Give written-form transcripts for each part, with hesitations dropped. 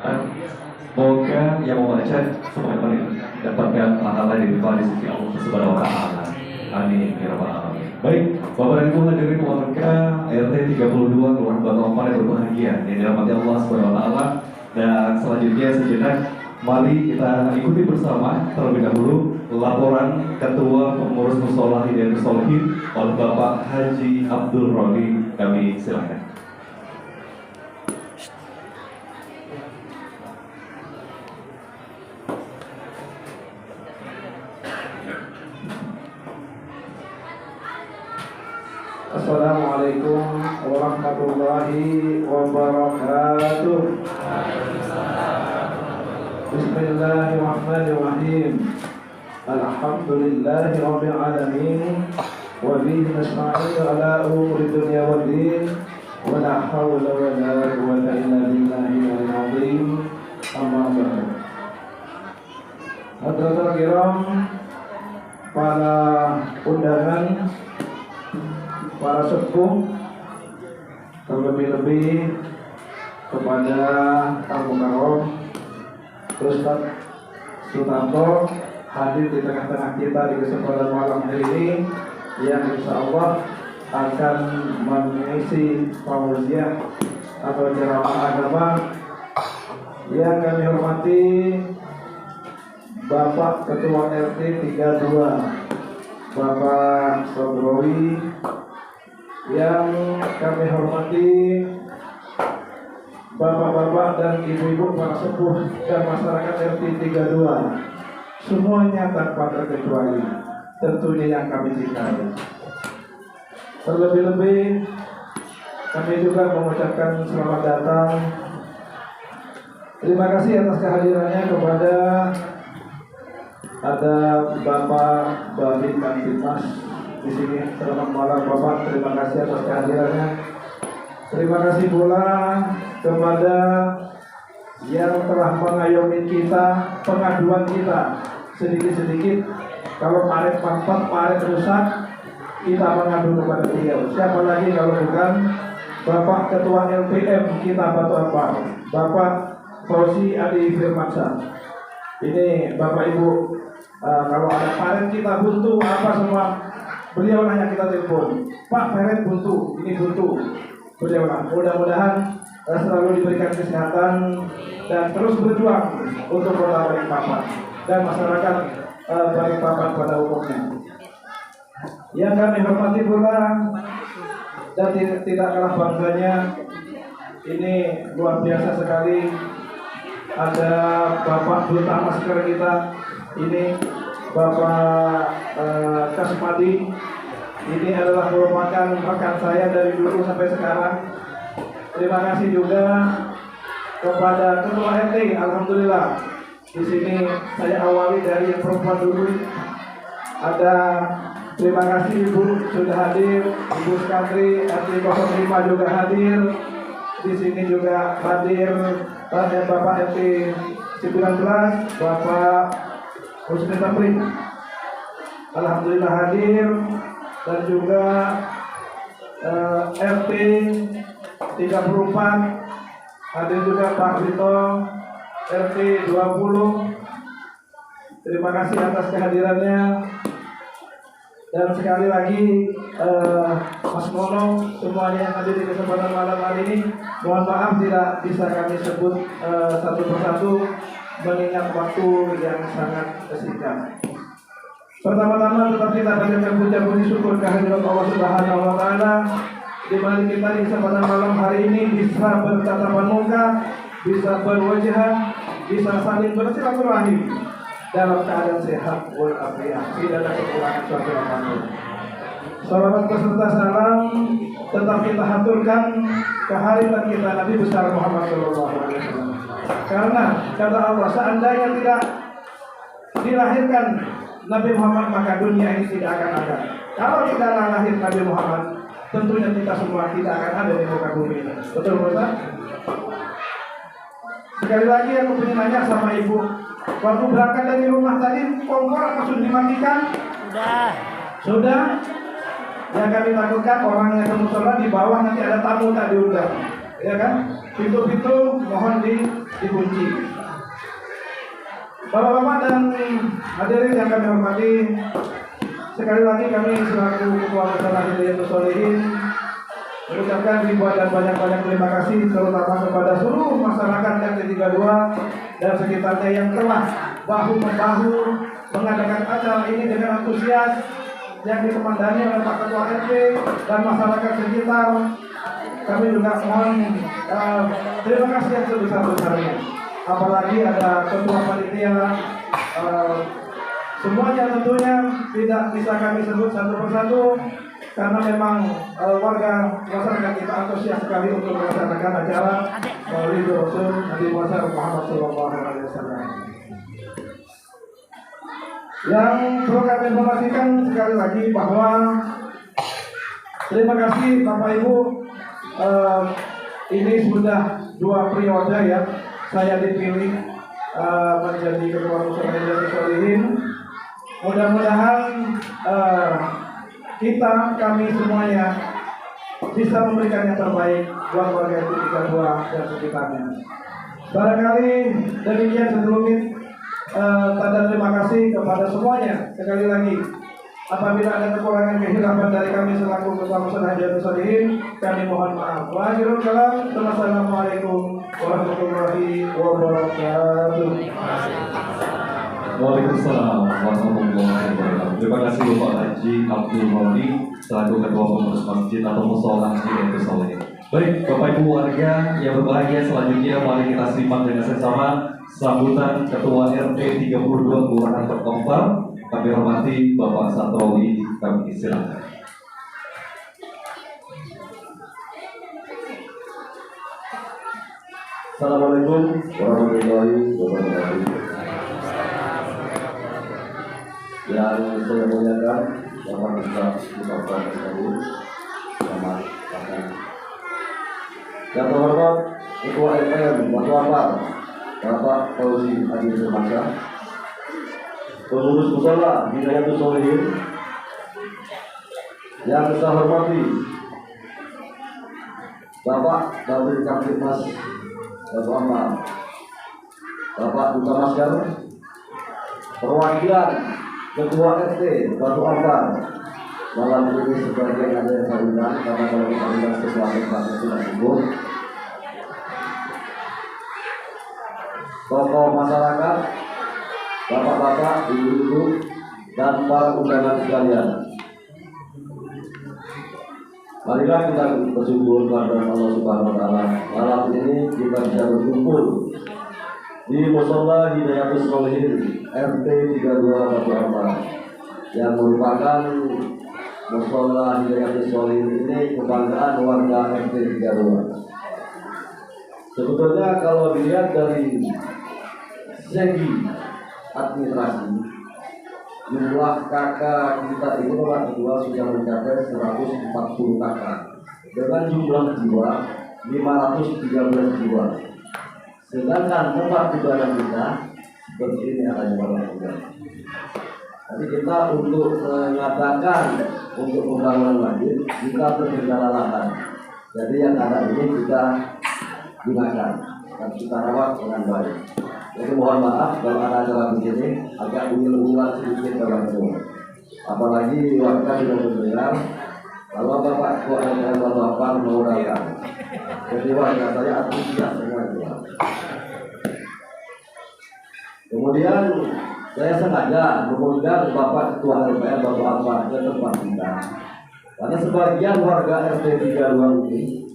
Semoga yang membaca semuanya mendapatkan pahala yang dilimpah di sisi Allah Subhanahu wa Ta'ala. Amin ya rabbal alamin. Baik, Bapak dan Ibu hadirin warga RT 32 Kelurahan Batu Ampar yang berbahagia yang dirahmati Allah Subhanahu wa Ta'ala. Dan selanjutnya sejenak mari kita ikuti bersama terlebih dahulu laporan Ketua Pengurus Mushola Hidayatul Sholihin oleh Bapak Haji Abdul Rodi. Kami silakan. Assalamualaikum warahmatullahi wabarakatuh. Bismillahirrahmanirrahim. Alhamdulillahi rabbil alamin. Wa bihi nasta'inu ala umuri dunya wad din. Wa la hawla wa la quwwata illa billahil azim. Amma ba'du. Hadirin kiram, para undangan, para sepuh, terlebih-lebih kepada tamu karom Ustaz Sutanto hadir di tengah-tengah kita di kesempatan malam hari ini yang insya Allah akan mengisi pauziah atau ceramah agama. Yang kami hormati Bapak Ketua RT 32 Bapak Sogrowi, yang kami hormati bapak-bapak dan ibu-ibu para sepuh dan masyarakat RT 32, semuanya tanpa terkecuali, tentunya yang kami cintai. Terlebih-lebih kami juga mengucapkan selamat datang, terima kasih atas kehadirannya kepada ada Bapak Babin Kamtipmas di sini. Selamat malam Bapak, terima kasih atas kehadirannya. Terima kasih pula kepada yang telah mengayomi kita, pengaduan kita sedikit-sedikit. Kalau paret pampet, paret rusak, kita mengadu kepada beliau. Siapa lagi kalau bukan Bapak Ketua LPM kita Batu Ampar, Bapak Fauzi Adi Firmansyah. Ini Bapak Ibu, kalau ada paret kita buntu apa semua, beliau nanya kita telepon, Pak paret buntu, ini buntu. Beliau lah, mudah-mudahan selalu diberikan kesehatan dan terus berjuang untuk kota Balikpapan dan masyarakat Balikpapan pada umumnya. Yang kami hormati pula dan tidak kalah bangganya, ini luar biasa sekali. Ada Bapak Duta Masker kita, ini Bapak Kasmadi. Ini adalah merupakan rekan saya dari dulu sampai sekarang. Terima kasih juga kepada Ketua RT. Alhamdulillah, di sini saya awali dari yang perempuan dulu. Ada terima kasih Ibu sudah hadir, Ibu Skandri RT 05 juga hadir. Di sini juga hadir Bapak RT 19, Bapak Husni Tamrin. Alhamdulillah hadir. Dan juga RT 34 hadir juga Pak Rito, RT 20. Terima kasih atas kehadirannya. Dan sekali lagi Mas Mono, semuanya yang hadir di kesempatan malam hari ini, mohon maaf tidak bisa kami sebut satu persatu mengingat waktu yang sangat singkat. Pertama-tama tetap kita panjatkan puji syukur kehadirat Allah Subhanahu wa Ta'ala, di mana kita di kesempatan malam hari ini bisa bertatapan muka, bisa berwajah, bisa saling bersilaturahim dalam keadaan sehat walafiat, tidak ada kekurangan suatu apapun. Salawat beserta salam tetap kita haturkan kehadiran kita Nabi besar Muhammad SAW. Karena kata Allah, seandainya tidak dilahirkan Nabi Muhammad, maka dunia ini tidak akan ada. Kalau tidak lahir Nabi Muhammad, tentunya kita semua tidak akan ada di muka bumi ini. Betul Ustaz? Sekali lagi aku punya nanya sama Ibu, waktu berangkat dari rumah tadi kompor apa sudah dimatikan? Sudah. Yang kami takutkan orang yang ke musola di bawah nanti ada tamu tak diundang, ya kan? Pintu-pintu mohon dikunci. Bapak-bapak dan hadirin yang kami hormati, sekali lagi kami selaku Ketua Masyarakat Hidayatul Sholihin mengucapkan ribuan dan banyak-banyak terima kasih terutama kepada seluruh masyarakat RT 32 dan sekitarnya yang telah bahu-membahu mengadakan acara ini dengan antusias yang dikomandani oleh Pak Ketua RT dan masyarakat sekitar. Kami juga mohon terima kasih yang sebesar-besarnya. Apalagi ada ketua panitia, semuanya tentunya tidak bisa kami sebut satu persatu karena memang warga masyarakat kita antusias sekali untuk melaksanakan acara Maulid Rasul Nabi Muhammad SAW. Yang perlu kami informasikan sekali lagi bahwa terima kasih Bapak Ibu, ini sudah 2 periode ya saya dipilih menjadi Ketua Musyawarah Hidayatul Sholihin. Mudah-mudahan kami semuanya bisa memberikan yang terbaik buat warga RT 32 dan sekitarnya. Barangkali demikian sedulur tanda terima kasih kepada semuanya. Sekali lagi, apabila ada kekurangan kehilapan dari kami selaku Ketua Musyawarah Hidayatul Sholihin, kami mohon maaf. Wa akhirul kalam. Wassalamualaikum warahmatullahi wabarakatuh. Waalaikumsalam warahmatullahi wabarakatuh. Terima kasih Bapak Haji Abdul Rodi selaku Ketua Pengurus Masjid atau Mushola Hidayatul Sholihin. Baik, Bapak Ibu warga yang berbahagia, selanjutnya mari kita simak dengan sesama sambutan Ketua RT 32 Kelurahan Berkompar. Kami hormati Bapak Satrowi, kami silakan. Assalamualaikum warahmatullahi wabarakatuh. Yang saya muliakan Bapak Ustaz Mustafa Tadi, selamat datang. Yang terhormat Ketua RT Batu Ampar, Bapak Fauzi Adi Firmansyah, Pengurus Mushola Hidayatul Sholihin, yang saya hormati Bapak Kabid Kamtibmas Batu Ampar, Bapak Duta Masker, perwakilan Ketua RT Batu Ampar. Malam ini sebagian ada yang saya undang, karena kalau kita undang sesuatu yang tidak cukup. Tokoh masyarakat, bapak-bapak, ibu-ibu, dan para undangan sekalian. Marilah kita bersyukur kepada Allah Subhanahu wa Ta'ala. Malam ini kita bisa berkumpul di Mushola Hidayatul Sholihin RT 32 Batu Ampar, yang merupakan Mushola Hidayatul Sholihin ini kebanggaan warga RT 32. Sebetulnya kalau dilihat dari segi administrasi, jumlah kakak kita itu nomor 2 sudah mencapai 140 kakak dengan jumlah jiwa 513 jiwa. Sedangkan tempat ibadah kita seperti ini adanya bangunan. Jadi kita untuk mengatakan untuk pembangunan masjid kita terkendala lahan. Jadi yang ada ini kita gunakan dan kita rawat dengan baik. Jadi mohon maaf kalau ada acara begini agak ulang sedikit dalam semua. Apalagi warga sudah mendengar kalau Bapak Ketua RT Batu Ampar mau datang. Jadi warga saya antusias dengan itu. Kemudian saya sengaja mengundang Bapak Ketua RPR Batu Ampar ke tempat kita, karena sebagian warga RT 32 ini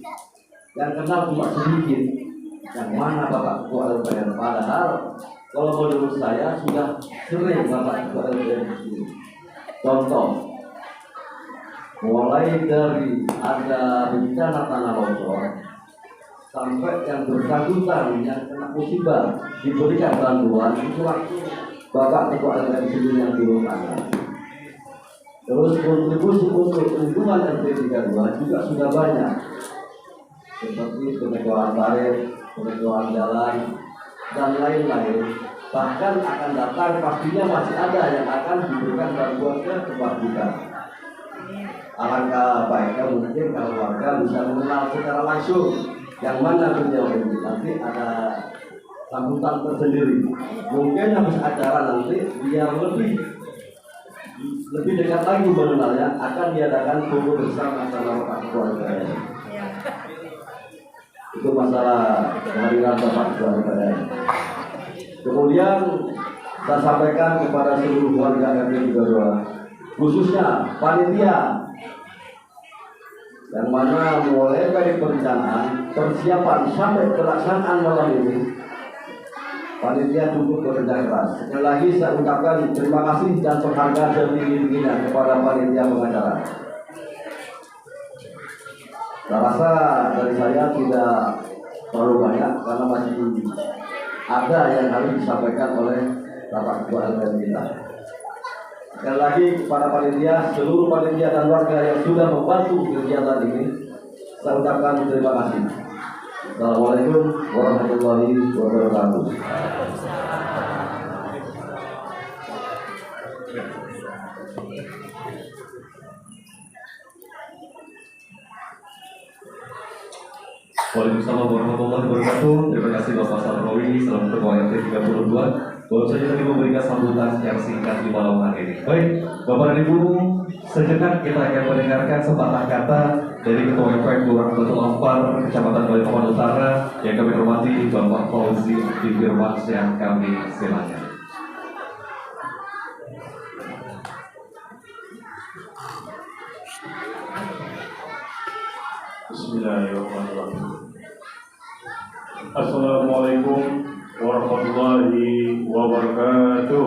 yang kenal cuma sedikit. Yang mana Bapak Ketua RPR? Padahal kalau menurut saya sudah sering Bapak Ketua RPR di sini. Contoh, mulai dari ada bencana tanah longsor sampai yang bersangkutan yang kena musibah diberikan bantuan itu waktu Bapak Ketua RPR di sini yang turun tangan. Terus kontribusi untuk lingkungan RT 32 juga sudah banyak, seperti pengecoran tarif, pengecoran jalan, dan lain-lain. Bahkan akan datang pastinya masih ada yang akan diberikan bantuan ke tempat kita. Alangkah baiknya mungkin kalau warga bisa mengenal secara langsung yang mana beliau ini. Nanti ada sambutan tersendiri. Mungkin habis acara nanti biar lebih dekat lagi mengenalnya, akan diadakan kumpul bersama Bapak keluarga. Itu masalah kehadiran Bapak keluarga. Kemudian saya sampaikan kepada seluruh warga RT 32, khususnya panitia, yang mana mulai dari perencanaan, persiapan sampai pelaksanaan malam ini, panitia cukup bekerja keras. Sekali lagi saya ucapkan terima kasih dan penghargaan setinggi-tingginya kepada panitia pengacara. Saya rasa dari saya tidak terlalu banyak karena masih ada yang harus disampaikan oleh Bapak Ketua LPM kita. Sekali lagi kepada panitia, seluruh panitia dan warga yang sudah membantu kegiatan ini, saya ucapkan terima kasih. Assalamualaikum warahmatullahi wabarakatuh. Waalaikumsalam warahmatullahi wabarakatuh. Terima kasih Bapak Sarrowi selaku Ketua RT 32. Baru saja tadi memberikan sambutan yang singkat di malam hari ini. Baik, Bapak dan Ibu, sejenak kita akan mendengarkan sepatah kata dari Ketua RT Kelurahan Batu Ampar, Kecamatan Balikpapan Utara, yang kami hormati Bapak Fauzi Firman yang kami silakan. Bismillahirrahmanirrahim. Assalamualaikum warahmatullahi wabarakatuh.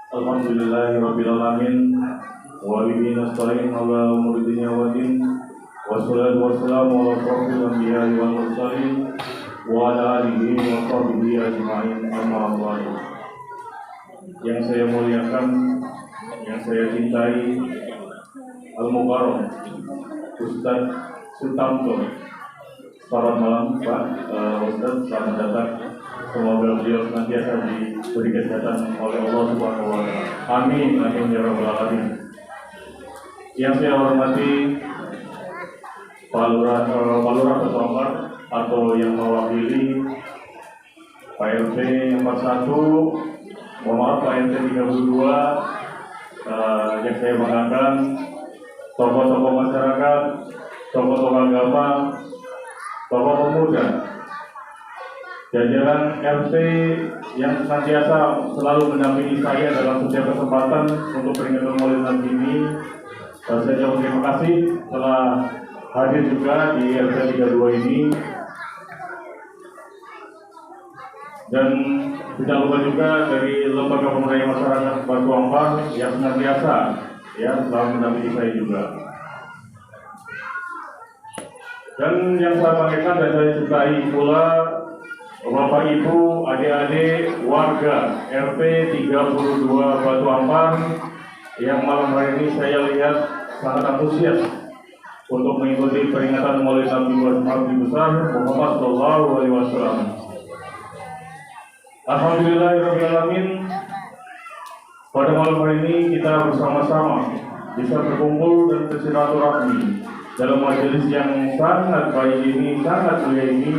Alhamdulillahirabbil alamin wa bihi nasta'in ala umuri dunya wa din. Wassalatu wassalamu ala asyrofil anbiya'i wal mursalin wa ala alihi wa sahbihi ajma'in, amma ba'du. Yang saya muliakan, yang saya cintai, Al-Mukarram Ustaz Sutanto. Selamat malam Pak Ustaz, selamat datang. Semoga beliau senantiasa diberi kesehatan oleh Allah Subhanahu wa Ta'ala. Amin, amin ya rabbal alamin. Yang saya hormati Pak Lurah Batu Ampar atau yang mewakili Pak RT 41, mohon maaf Pak RT 32, yang saya banggakan, tokoh-tokoh masyarakat, tokoh-tokoh agama, tokoh pemuda, jajaran RT yang senantiasa selalu mendampingi saya dalam setiap kesempatan untuk peringatan Maulid Nabi ini. Saya jauh terima kasih telah hadir juga di RT 32 ini. Dan tidak lupa juga dari Lembaga Pemberdayaan Masyarakat Batu Ampar yang senantiasa selalu mendampingi saya juga. Dan yang saya banggakan dan saya cintai pula Bapak Ibu, adik-adik warga RT 32 Batu Ampar yang malam hari ini saya lihat sangat antusias untuk mengikuti peringatan Maulid Nabi besar Muhammad Sallallahu Alaihi Wasallam. Alhamdulillahirrahmanirrahim. Pada malam hari ini kita bersama-sama bisa berkumpul dan bersilaturahmi dalam majelis yang sangat baik ini, sangat mulia ini,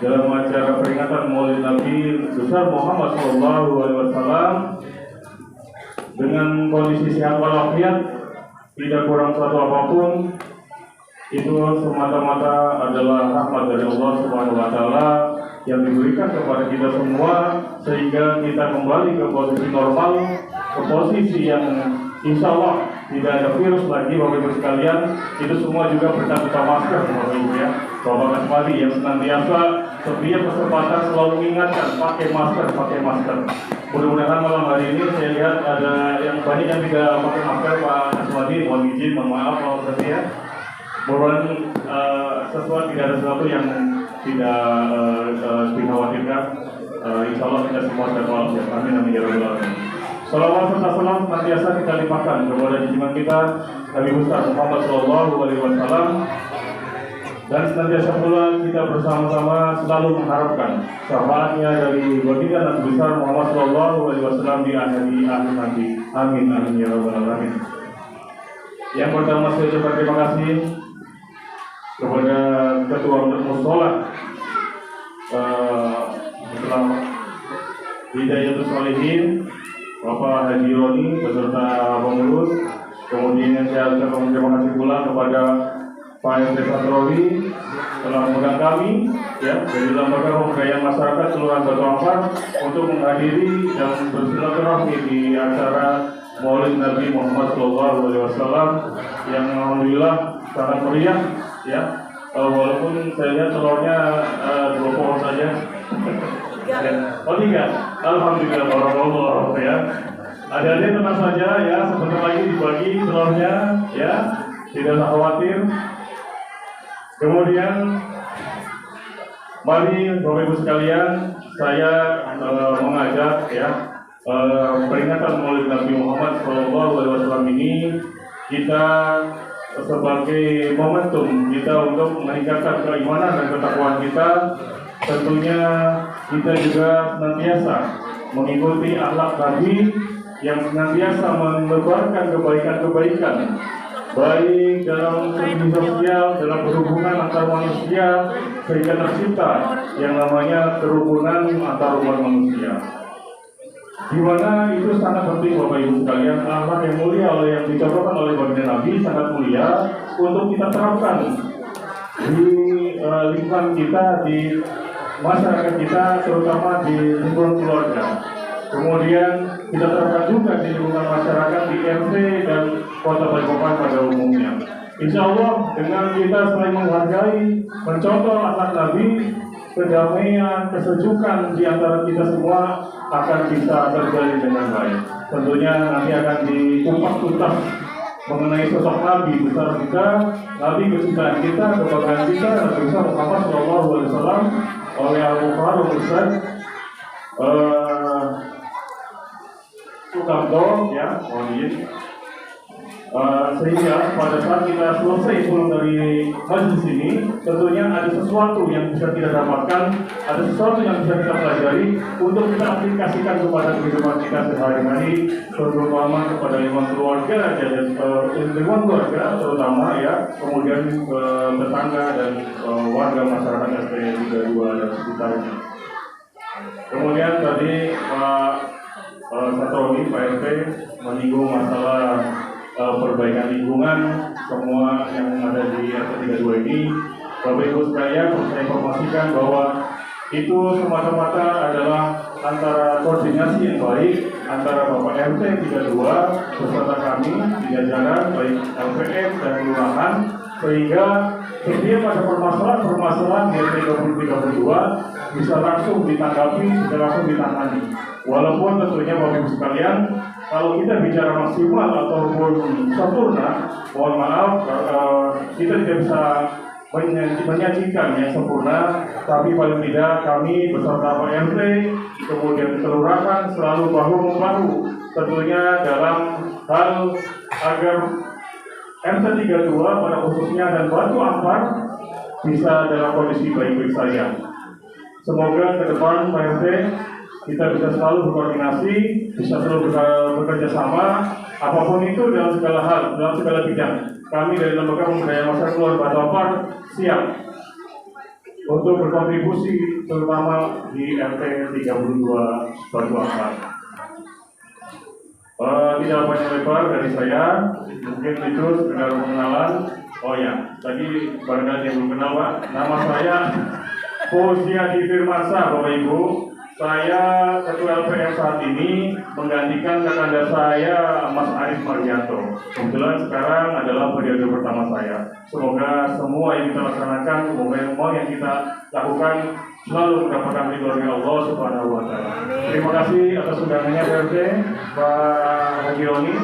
dalam acara peringatan Maulid Nabi besar Muhammad Sallallahu Alaihi Wasallam dengan kondisi sehat walafiat, tidak kurang satu apapun. Itu semata-mata adalah rahmat dari Allah Subhanahu Wa Taala yang diberikan kepada kita semua, sehingga kita kembali ke posisi normal, ke posisi yang insya Allah tidak ada virus lagi, Bapak Ibu sekalian. Itu semua juga berkat kita masker, Bapak Ibu ya. Bapak Kasmadi yang senantiasa setiap kesempatan selalu mengingatkan pakai masker. Mudah-mudahan malam hari ini saya lihat ada yang banyak yang tidak pakai masker, Pak Kasmadi. Mohon izin, mohon maaf kalau berarti ya. Mudah-mudahan tidak ada sesuatu yang tidak dikhawatirkan. Insya Allah kita semua sehat walafiat. Amin amin ya rabbal alamin. Salawat serta salam senantiasa kita limpahkan kepada junjungan kita Nabi besar Muhammad Sallallahu Alaihi Wasallam, dan senantiasa pula kita bersama-sama selalu mengharapkan syafaatnya dari baginda Nabi besar Muhammad Sallallahu Alaihi Wasallam di akhir nanti. Amin amin ya rabbal alamin. Yang pertama saya ucapkan terima kasih kepada Ketua Musola setelah Hidayatul Sholihin Bapak Haji Roni beserta pengurus. Kemudian saya ucapkan terima kasih pula kepada Pak RT Satrowi telah mengundang kami ya dari lembaga pemberdayaan masyarakat Kelurahan Batu Ampar untuk menghadiri dan bersilaturahmi di acara Maulid Nabi Muhammad SAW yang alhamdulillah sangat meriah ya. Walaupun saya lihat telurnya 2 pohon saja. Oh 3, alhamdulillah barakallah ya. Adik-adik tenang saja ya, sebentar lagi dibagi telurnya ya, tidak usah khawatir. Kemudian mari Bapak Ibu sekalian, saya mengajak ya peringatan Maulid Nabi Muhammad SAW ini kita sebagai momentum kita untuk meningkatkan keimanan dan ketakwaan kita. Tentunya kita juga senantiasa mengikuti akhlak Nabi yang senantiasa menebarkan kebaikan-kebaikan baik dalam segi sosial, dalam berhubungan antar manusia, sehingga tercipta yang namanya kerukunan antar umat manusia. Di mana itu sangat penting Bapak Ibu sekalian, akhlak yang mulia yang dicontohkan oleh baginda Nabi sangat mulia untuk kita terapkan di lingkungan kita, di masyarakat kita, terutama di lingkungan keluarga. Kemudian kita terapkan juga di lingkungan masyarakat di RT dan Kota Balikpapan pada umumnya. Insya Allah dengan kita saling menghargai, mencontoh akhlak Nabi, kedamaian, kesejukan di antara kita semua akan bisa terjalin dengan baik. Tentunya nanti akan dikupas tuntas mengenai sosok Nabi besar kita, Nabi kecintaan kita, kebanggaan kita, Nabi besar Muhammad SAW oleh Al-Mukhtar Ustaz Sukamto ya, sehingga pada saat kita selesai pulang dari majelis ini, tentunya ada sesuatu yang bisa kita dapatkan, ada sesuatu yang bisa kita pelajari untuk kita aplikasikan kepada kehidupan kita sehari-hari, terutama kepada lingkungan keluarga dan lingkungan keluarga terutama ya, kemudian tetangga dan warga masyarakat RT 32 dan sekitarnya. Kemudian tadi Pak Satroni, Pak RT menyinggung masalah perbaikan lingkungan semua yang ada di RT 32 ini. Bapak Ibu sekalian, saya informasikan bahwa itu semata-mata adalah antara koordinasi yang baik antara Bapak RT 32 beserta kami di jajaran baik LPM dan kelurahan, sehingga setiap ada permasalahan di RT 32 bisa langsung ditanggapi, bisa langsung ditangani. Walaupun tentunya Bapak Ibu sekalian, kalau kita bicara maksimal ataupun sempurna, mohon maaf, kita tidak bisa menyajikan yang sempurna, tapi paling tidak kami beserta Pak RT, kemudian kelurahan selalu bahu-membahu, tentunya dalam hal agar RT 32 pada khususnya dan Batu Ampar bisa dalam kondisi baik-baik saja. Semoga ke depan Pak RT kita bisa selalu berkoordinasi, bisa selalu bekerja sama, apapun itu dalam segala hal, dalam segala bidang. Kami dari Lembaga Pemberdayaan Masyarakat Kelurahan Batu Ampar siap untuk berkontribusi, terutama di RT 32 Batu Ampar. Tidak banyak lebar dari saya, mungkin itu sekedar pengenalan. Oh ya, tadi barangkali yang belum kenal Pak, nama saya Fauziadi Firmansyah, Bapak Ibu. Saya Ketua LPM saat ini menggantikan kakanda saya Mas Aris Mardianto. Kebetulan sekarang adalah periode pertama saya. Semoga semua yang kita laksanakan, semoga semua yang kita lakukan selalu mendapatkan ridho dari Allah Subhanahu wa Ta'ala. Terima kasih atas undangannya PRT Pak Haji Roni.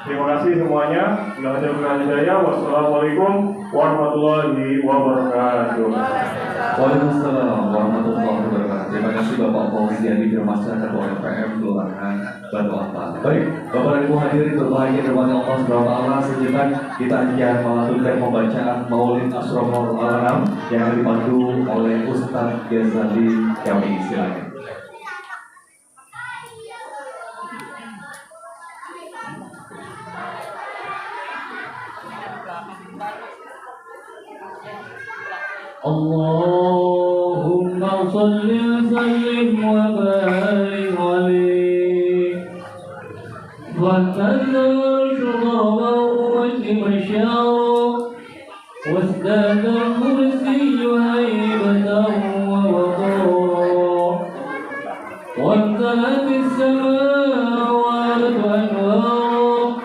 Terima kasih semuanya. Wassalamualaikum warahmatullahi wabarakatuh. Waalaikumsalam warahmatullahi wabarakatuh. Terima kasih Bapak Fauziadi Firmansyah Ketua LPM Kelurahan Batu Ampar. Baik, Bapak dan Ibu hadirin berbahagia dirahmati Allah Subhanahu wa Ta'ala, sejenak kita akan melanjutkan pembacaan Maulid Asroful Anam yang akan dipandu oleh Ustaz Ghazali Kami. Silakan. اللهم صل وسلم وبارك عليه وتنزل شربه وشمشاره وازداد الكرسي هيبته ووقاره وامتلأت السماوات أنواره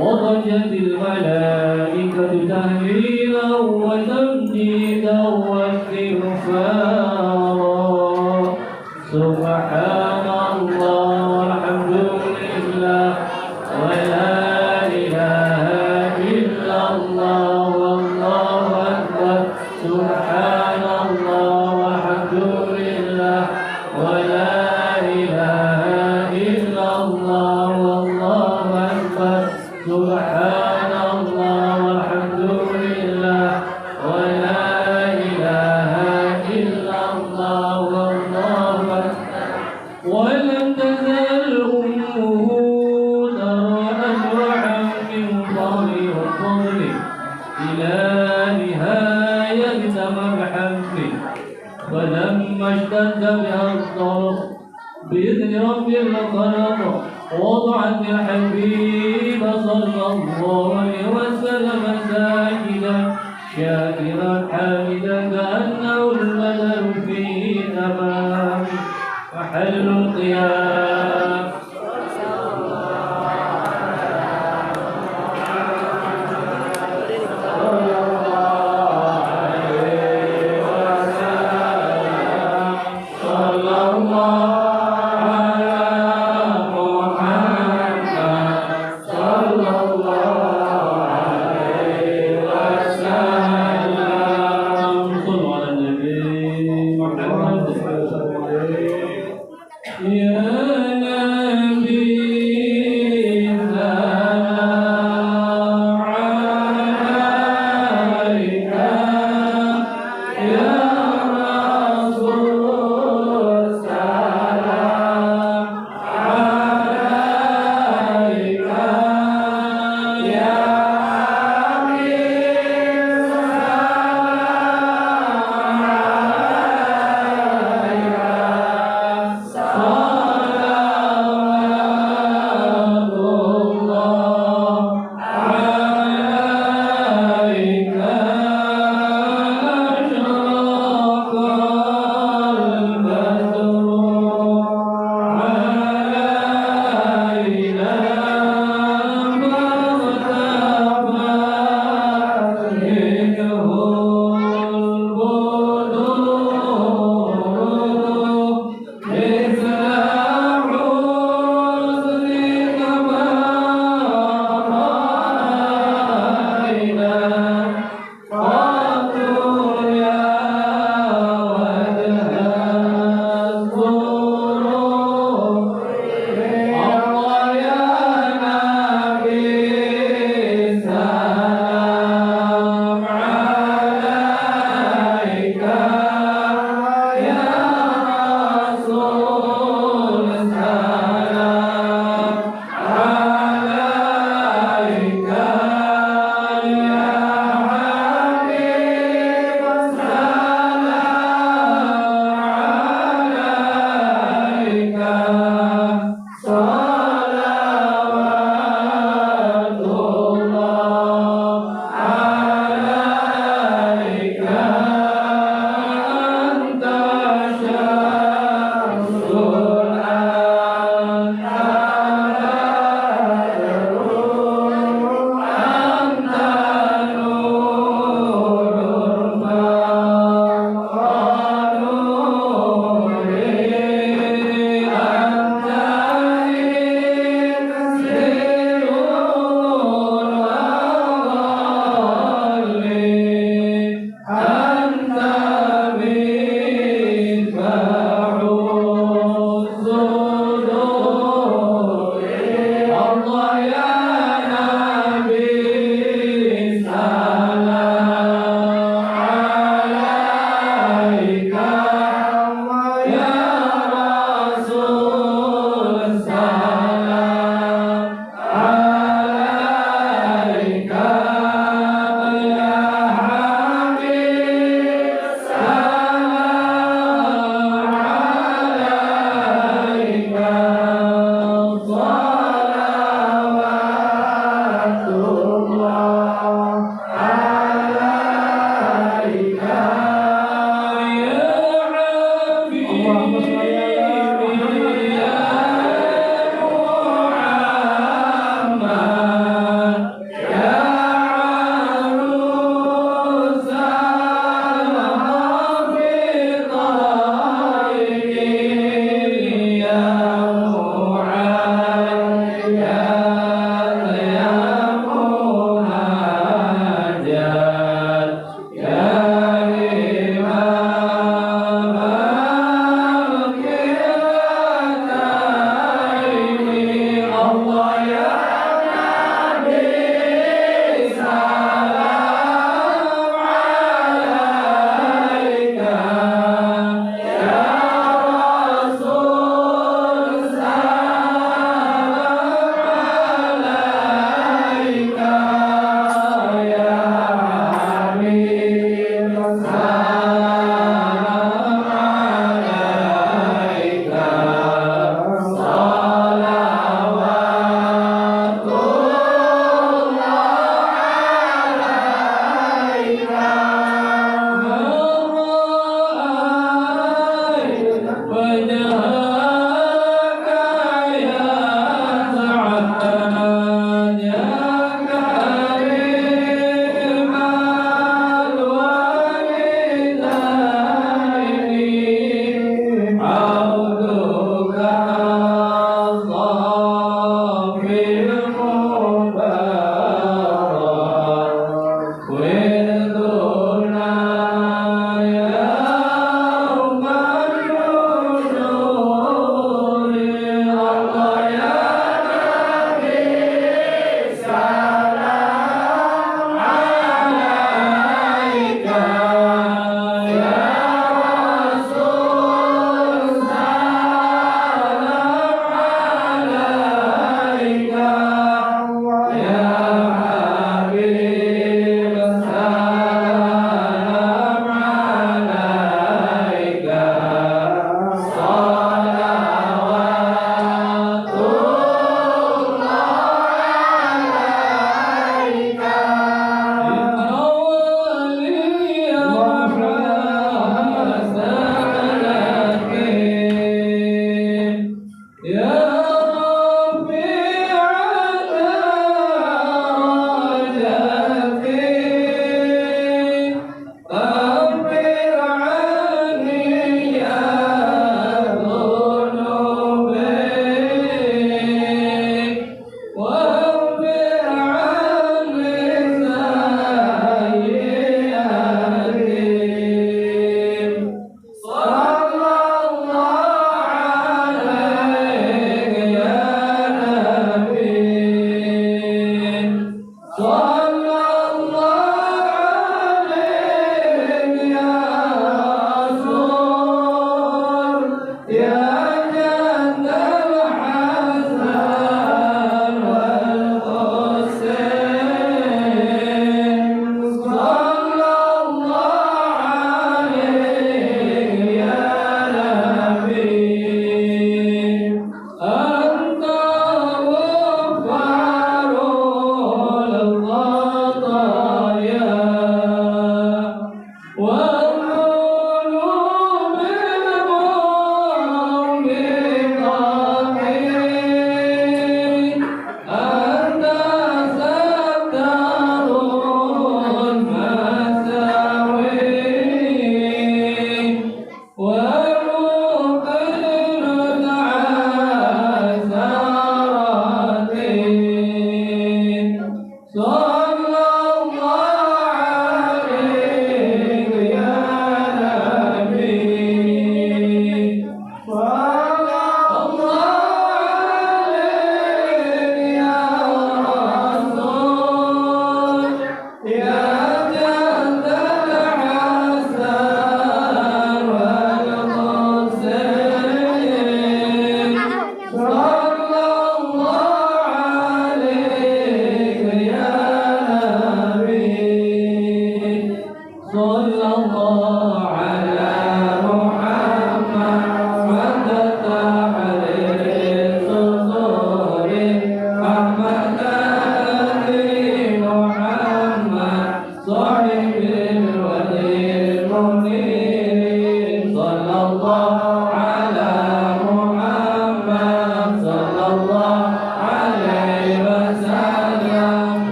وضجت الملائكة تهليلا وتمجيدا واستغفارا سبحان الله والحمد لله ولا إله إلا الله والله أكبر سبحان الله والحمد لله ولا إله إلا الله والله أكبر سبحان الله والحمد لله ولا إله إلا الله والله أكبر ولم تزل أمه ترى أنواعا من فضل وفضل إلى نهاية مبحثه فلما اشتد بها الضرب بإذن رب الخلق وضعت الحبيب صلى الله عليه وسلم ساجدا شاكرا حامدا كأنه البدر في تمام محل القيام يا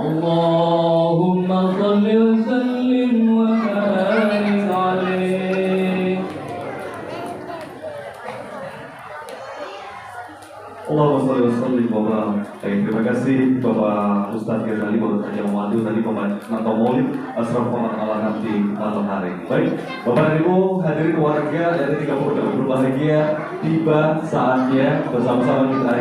اللهم صل وسلم وبارك عليه. Allahumma sholli wa sallim wa barik. Baik, terima kasih Bapak Ustadz Ghazali baru saja memandu tadi atau maulid Asraf Muhammad Ala Nabi malam hari. Baik, Bapak dan Ibu hadirin warga dari 30 tahun berbahagia, tiba saatnya bersama-sama kita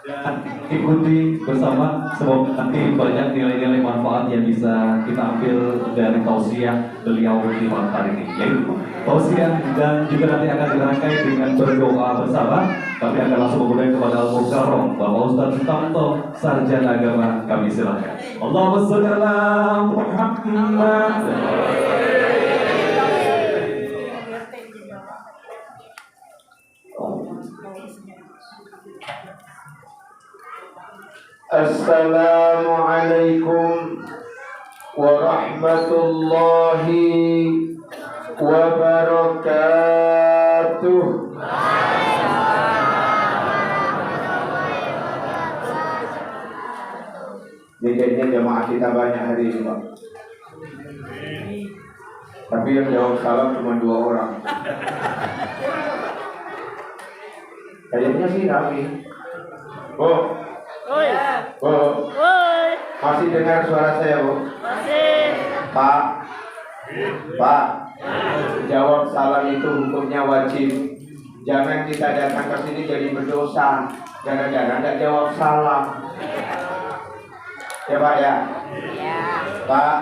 dan ikuti bersama, semoga nanti banyak nilai-nilai manfaat yang bisa kita ambil dari tausiah beliau di malam hari ini, yaitu tausiah dan juga nanti akan dirangkai dengan berdoa bersama. Kami akan langsung mengundang kepada Al-Mukarram Bapak Ustaz Tamto, sarjana agama, kami silakan. Allahumma sholli ala Muhammad. Assalamualaikum warahmatullahi wabarakatuh. Ini kayaknya jamaah kita banyak hari ini, Pak. Tapi yang jawab salam cuma 2 orang. Kayaknya sih rapi. Oh, Bu, masih dengar suara saya, Bu? Masih. Pak, jawab salam itu hukumnya wajib. Jangan kita datang ke sini jadi berdosa gara-gara nggak jawab salam. Ya Pak ya? Pak,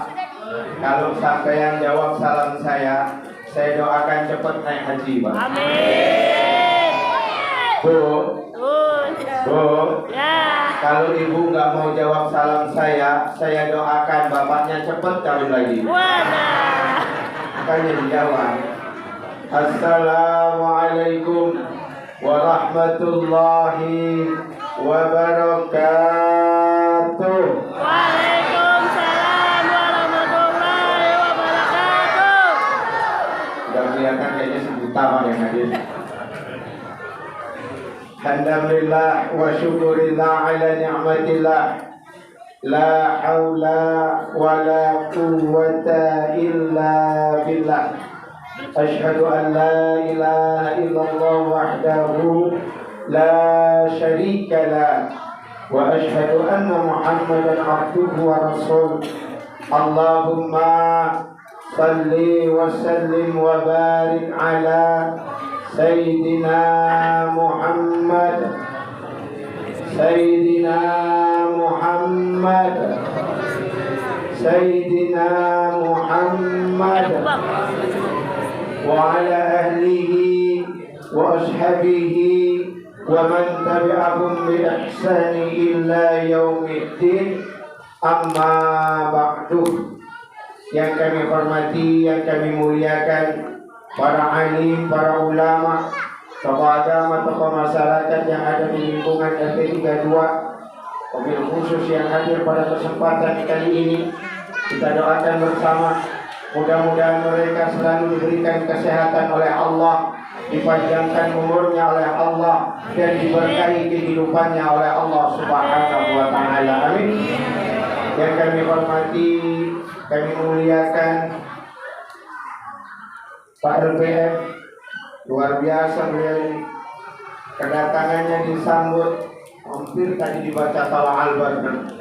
kalau sampai yang jawab salam saya doakan cepat naik haji, Pak. Amin. Bu, kalau ibu nggak mau jawab salam saya doakan bapaknya cepat kawin lagi. Makanya dijawab. Assalamualaikum warahmatullahi wabarakatuh. Waalaikumsalam warahmatullahi wabarakatuh. Sudah kelihatan kayaknya sejuta Pak yang hadir. Alhamdulillah wa syukurillah ala ni'matillah. La hawla wa la quwwata illa billah. Ashhadu an la ilaha illallah wahdahu la syarika lah. Wa ashhadu anna Muhammadan abduhu wa rasul. Allahumma salli wa sallim wa barik ala Sayyidina Muhammad. Sayyidina Muhammad. Sayyidina Muhammad wa ala ahlihi wa ashabihi wa man tabi'ahum bi ihsani illa yaumiddin. Amma ba'du. Yang kami hormati, yang kami muliakan, para alim, para ulama, tokoh agama, tokoh masyarakat yang ada di lingkungan RT 32, wabil khusus yang hadir pada kesempatan kali ini, kita doakan bersama, mudah-mudahan mereka selalu diberikan kesehatan oleh Allah, dipanjangkan umurnya oleh Allah, dan diberkahi kehidupannya oleh Allah Subhanahu wa Ta'ala. Amin. Yang kami hormati, kami muliakan Pak LPM, luar biasa beliau ini. Kedatangannya disambut hampir tadi dibaca Salah Al-Barkan.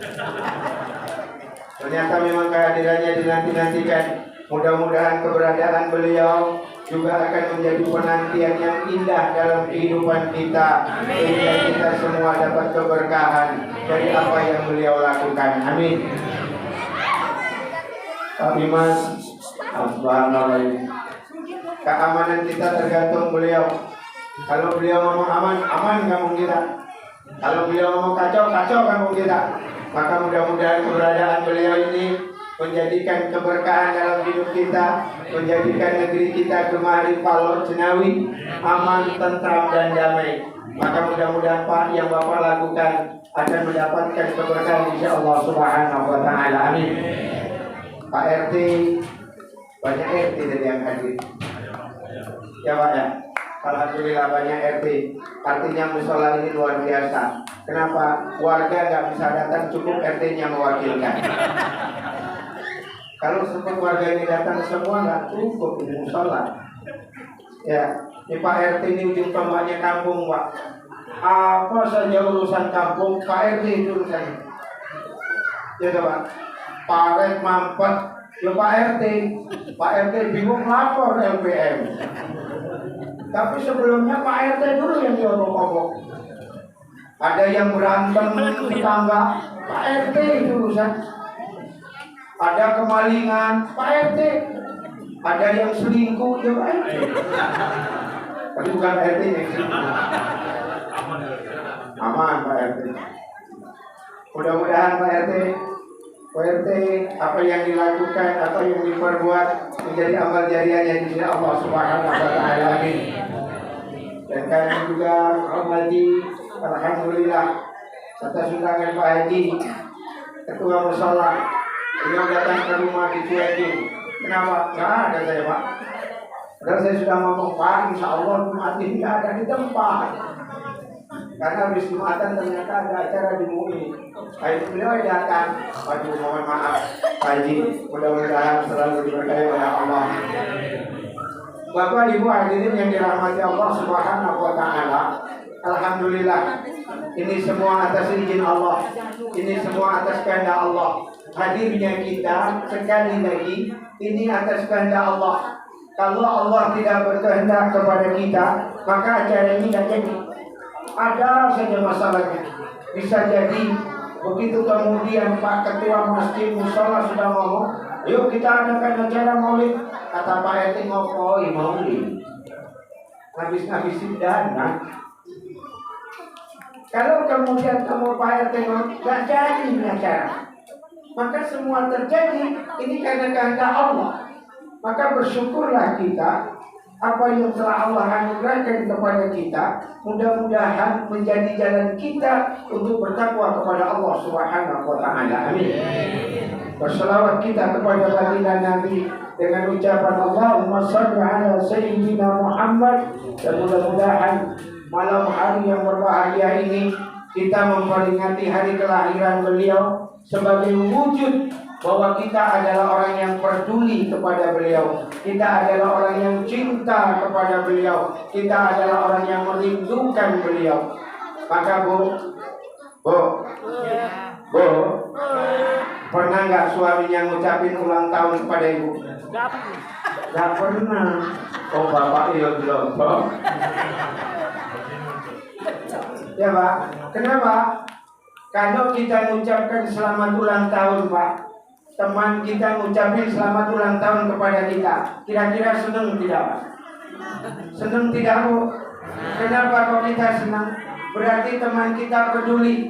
Ternyata memang kehadirannya dinanti-nantikan. Mudah-mudahan keberadaan beliau juga akan menjadi penantian yang indah dalam kehidupan kita, sehingga kita semua dapat keberkahan dari apa yang beliau lakukan. Amin. Pak Bimas, subhanallah. Keamanan kita tergantung beliau. Kalau beliau ngomong aman, aman kampung kita. Kalau beliau ngomong kacau, kacau kampung kita. Maka mudah-mudahan keberadaan beliau ini menjadikan keberkahan dalam hidup kita, menjadikan negeri kita kemari Palor Jenawi aman, tentram dan damai. Maka mudah-mudahan Pak yang Bapak lakukan akan mendapatkan keberkahan insyaallah Subhanahu wa Ta'ala. Amin. Pak RT, banyak RT dari yang hadir. Ya Pak ya, alhamdulillah banyak RT. Artinya musola ini luar biasa. Kenapa? Warga nggak bisa datang, cukup RT-nya mewakilkan. Kalau semua warga ini datang semua nggak cukup ini musola. Ya, ini Pak RT ini ujung tombaknya kampung Pak. Apa saja urusan kampung Pak RT itu urusannya. Ya Pak. Paret mampet, ya Pak RT. Pak RT bingung lapor LPM. Tapi sebelumnya Pak RT dulu yang diobok-obok. Ada yang berantem tetangga, Pak RT itu urusan. Ada kemalingan, Pak RT. Ada yang selingkuh, ya Pak RT. Tapi bukan Pak RT yang selingkuh. Aman Pak RT. Mudah-mudahan Pak RT, apa yang dilakukan, apa yang diperbuat menjadi amal jariah di sisi Allah Subhanahu wa taala. Amin. Dan kami juga menghormati, alhamdulillah, atas undangan Pak Haji, Ketua Mushola, beliau datang ke rumah dicuekin. Kenapa? Nggak ada saya Pak. Padahal saya sudah ngomong Pak, insya Allah Jumat ini nggak ada di tempat. Karena habis Jumatan ternyata ada acara di MUI. Akhirnya beliau datang. Waduh, mohon maaf Pak Haji, mudah-mudahan selalu diberkahi oleh Allah. Bapak Ibu hadirin yang dirahmati Allah Subhanahu wa taala. Alhamdulillah, ini semua atas izin Allah. Ini semua atas kehendak Allah. Hadirnya kita sekali lagi ini atas kehendak Allah. Kalau Allah tidak berkehendak kepada kita, maka acara ini tidak jadi. Ada saja masalahnya. Bisa jadi begitu kemudian Pak Ketua Masjid Mushola sudah ngomong, yuk kita adakan acara maulid. Kata Pak RT ngopoi maulid. Habis-habisin dana. Kalau kemudian kamu Pak RT nggak jadi acara, maka semua terjadi ini karena kehendak Allah. Maka bersyukurlah kita apa yang telah Allah anugerahkan kepada kita, mudah-mudahan menjadi jalan kita untuk bertakwa kepada Allah Subhanahu wa taala. Amin. Berselawat kita kepada baginda Nabi dengan ucapan Allahumma shalli ala sayyidina Muhammad, dan mudah-mudahan malam hari yang berbahagia ini kita memperingati hari kelahiran beliau sebagai wujud bahwa kita adalah orang yang peduli kepada beliau, kita adalah orang yang cinta kepada beliau, kita adalah orang yang merindukan beliau. Maka Bu, pernah nggak suaminya ngucapin ulang tahun kepada ibu? Nggak pernah. Oh bapak iya belum. Ya Pak, kenapa? Kalau kita mengucapkan selamat ulang tahun Pak, teman kita ngucapin selamat ulang tahun kepada kita, kira-kira senang tidak Pak? Senang tidak Bu? Kenapa kok kita senang? Berarti teman kita peduli,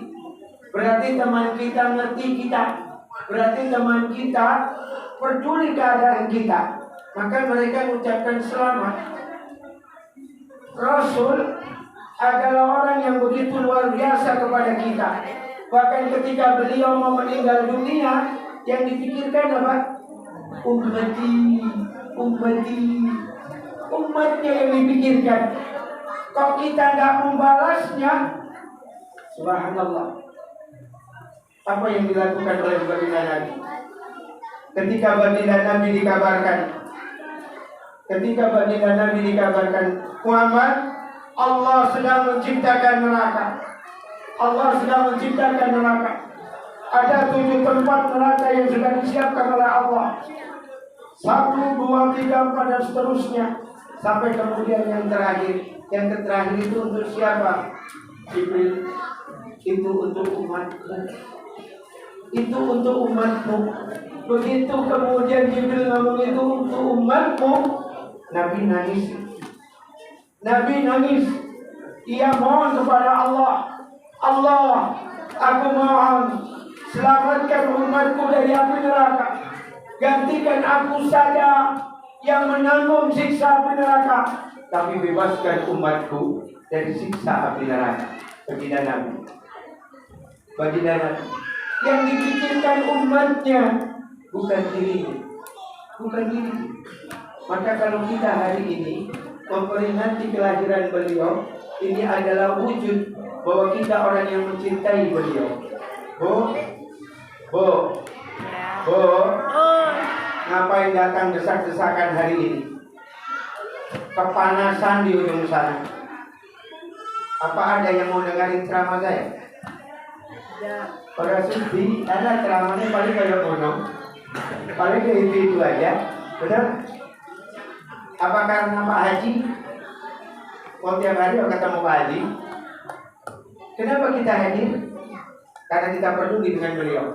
berarti teman kita ngerti kita, berarti teman kita peduli keadaan kita. Maka mereka mengucapkan selamat. Rasul adalah orang yang begitu luar biasa kepada kita. Bahkan ketika beliau mau meninggal dunia, yang dipikirkan apa? Umatnya yang dipikirkan. Kok kita nggak membalasnya? Subhanallah. Apa yang dilakukan oleh baginda Nabi? Ketika baginda Nabi dikabarkan, Muhammad, Allah sedang menciptakan neraka. Ada 7 tempat neraka yang sudah disiapkan oleh Allah. 1, 2, 3, 4 dan seterusnya. Sampai kemudian yang terakhir. Yang terakhir itu untuk siapa? Jibril. Itu untuk umatmu. Begitu kemudian Jibril ngomong itu untuk umatmu, Nabi nangis. Ia mohon kepada Allah, aku mohon selamatkan umatku dari api neraka. Gantikan aku saja yang menanggung siksa api neraka, tapi bebaskan umatku dari siksa api neraka. Baginda Nabi. Yang dipikirkan umatnya bukan dirinya. Maka kalau kita hari ini memperingati kelahiran beliau, ini adalah wujud bahwa kita orang yang mencintai beliau. Bu, ngapain datang desak-desakan hari ini? Kepanasan di ujung sana. Apa ada yang mau dengerin ceramah saya? Pada suci, ada ceramahnya paling kayak gunung, paling kayak itu aja, benar? Apa karena Pak Haji? Mau tiap hari ketemu Pak Haji? Kenapa kita hadir? Karena kita peduli dengan beliau.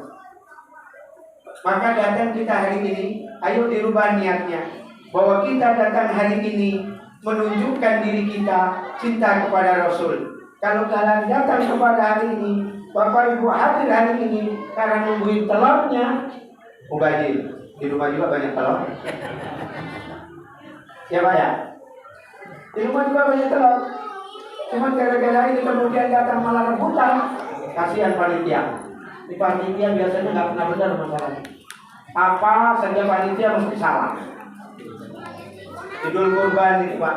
Maka datang kita hari ini, ayo dirubah niatnya, bahwa kita datang hari ini menunjukkan diri kita cinta kepada Rasul. Kalau kalian datang kepada hari ini, Bapak Ibu hadir hari ini karena nungguin telurnya, mubazir. Di rumah juga banyak telur. Siapa ya? Di rumah juga banyak telur. Cuma gara-gara ini kemudian datang malah rebutan. Kasihan panitia. Di panitia biasanya nggak pernah benar masalahnya. Apa saja panitia mesti salah. Idul Kurban ini Pak.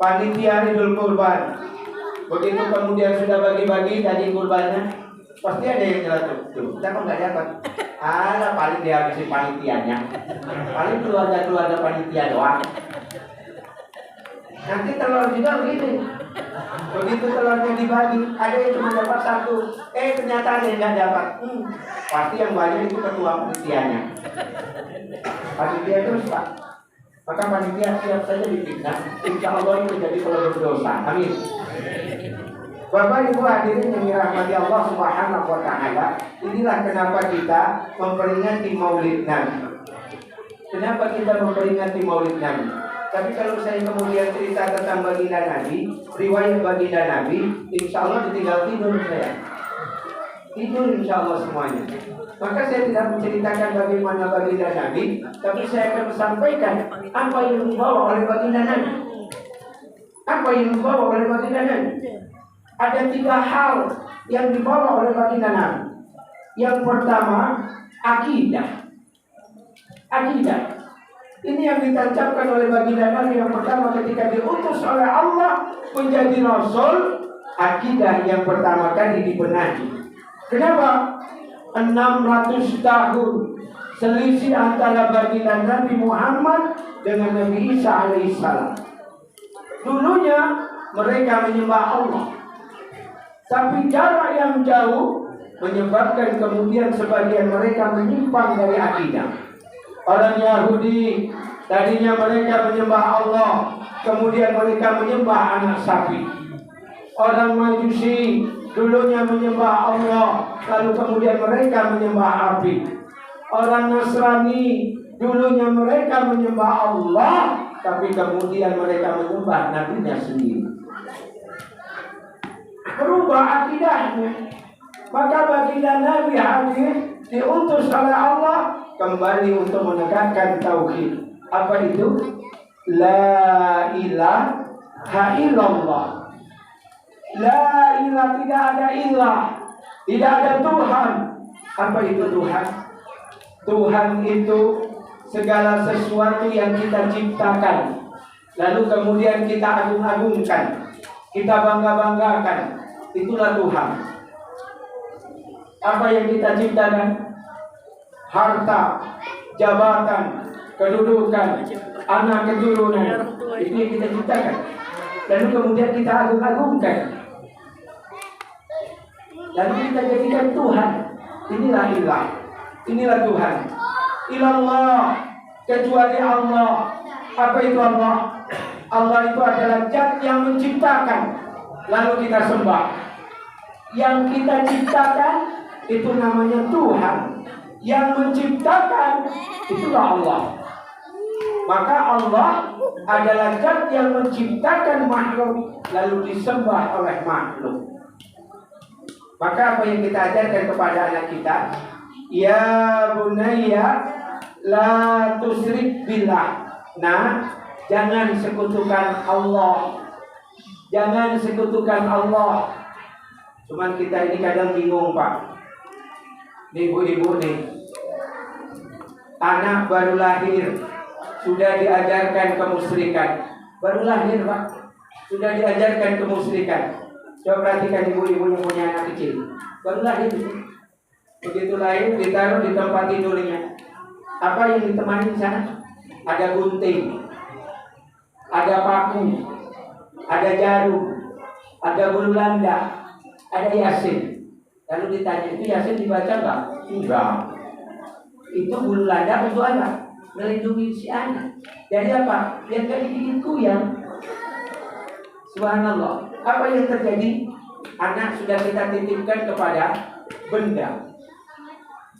Panitia Idul Kurban. Begitu kemudian sudah bagi-bagi daging kurbannya, pasti ada yang nyeletuk. Kita kok nggak dapat? Ada paling dihabisin panitianya. Paling keluarga-keluarga panitia doang. Nanti telur juga begini. Begitu telurnya dibagi, ada yang cuma dapat satu. Ternyata ada yang nggak dapat. Pasti yang banyak itu ketua panitianya. Panitia terus Pak. Maka panitia siap saja dipiksa. Insya Allah itu jadi kalau berdosa. Amin. Bapak Ibu hadirin yang dirahmati Allah Subhanahu wa taala, inilah kenapa kita memperingati Maulid Nabi. Kenapa kita memperingati Maulid Nabi? Tapi kalau saya kemudian cerita tentang baginda Nabi, riwayat baginda Nabi, insya Allah ditinggal tidur saya. Tidur insya Allah semuanya. Maka saya tidak menceritakan bagaimana baginda Nabi, tapi saya akan sampaikan apa yang dibawa oleh baginda Nabi. Apa yang dibawa oleh baginda Nabi? Ada 3 hal yang dibawa oleh baginda Nabi. Yang pertama, akidah. Akidah. Ini yang ditancapkan oleh baginda Nabi yang pertama ketika diutus oleh Allah menjadi Rasul. Akidah yang pertama kali dibenahi. Kenapa? 600 tahun selisih antara baginda Nabi Muhammad dengan Nabi Isa alaihissalam. Dulunya mereka menyembah Allah, tapi jarak yang jauh menyebabkan kemudian sebagian mereka menyimpang dari akidah. Orang Yahudi tadinya mereka menyembah Allah, kemudian mereka menyembah anak sapi. Orang Majusi dulunya menyembah Allah, lalu kemudian mereka menyembah api. Orang Nasrani dulunya mereka menyembah Allah, tapi kemudian mereka menyembah nabinya sendiri. Berubah akidahnya. Maka baginda Nabi hadir diutus oleh Allah kembali untuk menegakkan tauhid. Apa itu? La ilaha illallah. La ilaha, tidak ada ilah, tidak ada Tuhan. Apa itu Tuhan? Tuhan itu segala sesuatu yang kita ciptakan, lalu kemudian kita agung-agungkan, kita bangga-banggakan. Itulah Tuhan. Apa yang kita ciptakan? Harta, jabatan, kedudukan, anak keturunan, itu yang kita ciptakan. Lalu kemudian kita agung-agungkan. Lalu kita jadikan Tuhan. Inilah ilah. Inilah Tuhan. Ilallah, kecuali Allah. Apa itu Allah? Allah itu adalah zat yang menciptakan, lalu kita sembah. Yang kita ciptakan itu namanya Tuhan. Yang menciptakan itulah Allah. Maka Allah adalah zat yang menciptakan makhluk lalu disembah oleh makhluk. Maka apa yang kita ajarkan kepada anak kita? Ya bunayya la tusyrik billah. Nah, jangan sekutukan Allah. Jangan sekutukan Allah. Cuman kita ini kadang bingung Pak. Nih ibu-ibu nih, anak baru lahir sudah diajarkan kemusyrikan. Baru lahir Pak, sudah diajarkan kemusyrikan. Coba perhatikan ibu-ibu yang punya anak kecil. Baru lahir, begitu lahir ditaruh di tempat tidurnya. Apa yang ditemani di sana? Ada gunting, ada paku, ada jarum, ada bulu landa, ada yasin. Lalu ditanya, itu yasin dibaca enggak? Enggak. Itu bulu landa untuk anak, melindungi si anak. Jadi apa? Biar gak digigit kuyang. Subhanallah. Apa yang terjadi? anak sudah kita titipkan kepada benda.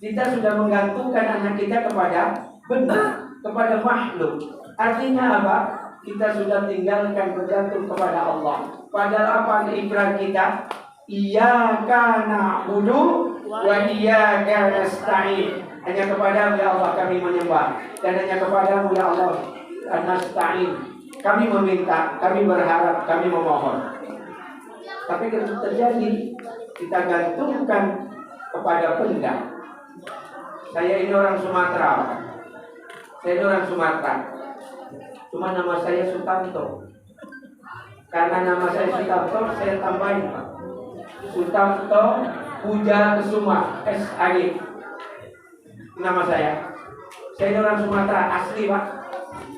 Kita sudah menggantungkan anak kita kepada benda, kepada makhluk. Artinya apa? Kita sudah tinggalkan bergantung kepada Allah. Padahal apa ikrar kita? Iyyaka na'budu wa iyyaka nasta'in. Hanya kepadamu ya Allah kami menyembah, dan hanya kepadamu ya Allah nasta'in. Kami meminta, kami berharap, kami memohon. Tapi kalau terjadi, kita gantungkan kepada benda. Saya ini orang Sumatera. Cuma nama saya Sutanto. Karena nama saya Sutanto, saya tambahin Pak. Sutanto Puja Kesuma SAG. Nama saya. Saya ini orang Sumatera asli Pak.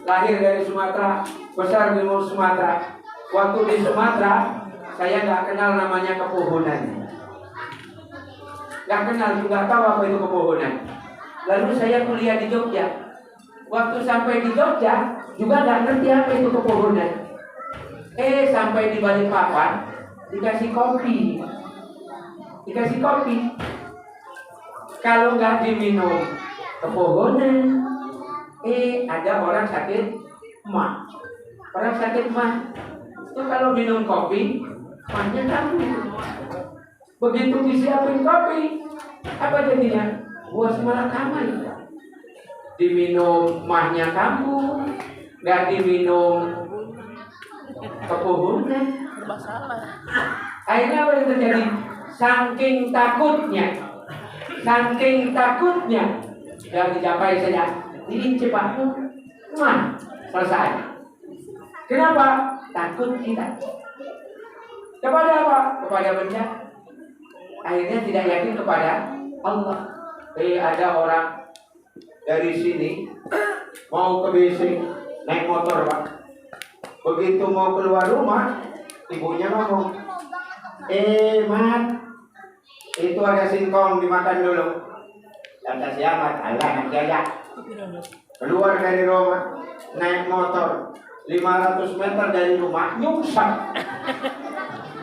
Lahir dari Sumatera, besar di Sumatera. Waktu di Sumatera, saya nggak kenal namanya kepohonan. Nggak kenal, juga tahu apa itu kepohonan. Lalu saya kuliah di Jogja. Waktu sampai di Jogja juga nggak ngerti apa itu kepohonan. Sampai di Balikpapan dikasih kopi. Kalau nggak diminum kepohonan, ada orang sakit mah. Orang sakit mah itu kalau minum kopi, mahnya kambuh. Begitu disiapin kopi, apa jadinya? Buah malakama. Diminum mahnya kambuh, nggak diminum kepohonan. Akhirnya apa yang terjadi? Saking takutnya, yang dicapai saja cepat selesai. Kenapa? Takut kita. Kepada apa? Kepada benda. Akhirnya tidak yakin kepada Allah. Ada orang dari sini mau ke WC naik motor Pak. Begitu mau keluar rumah, ibunya ngomong, Mat, itu ada singkong dimakan dulu. Kata siapa? Allah nanti aja. Keluar dari rumah, naik motor 500 meter dari rumah, nyungsep.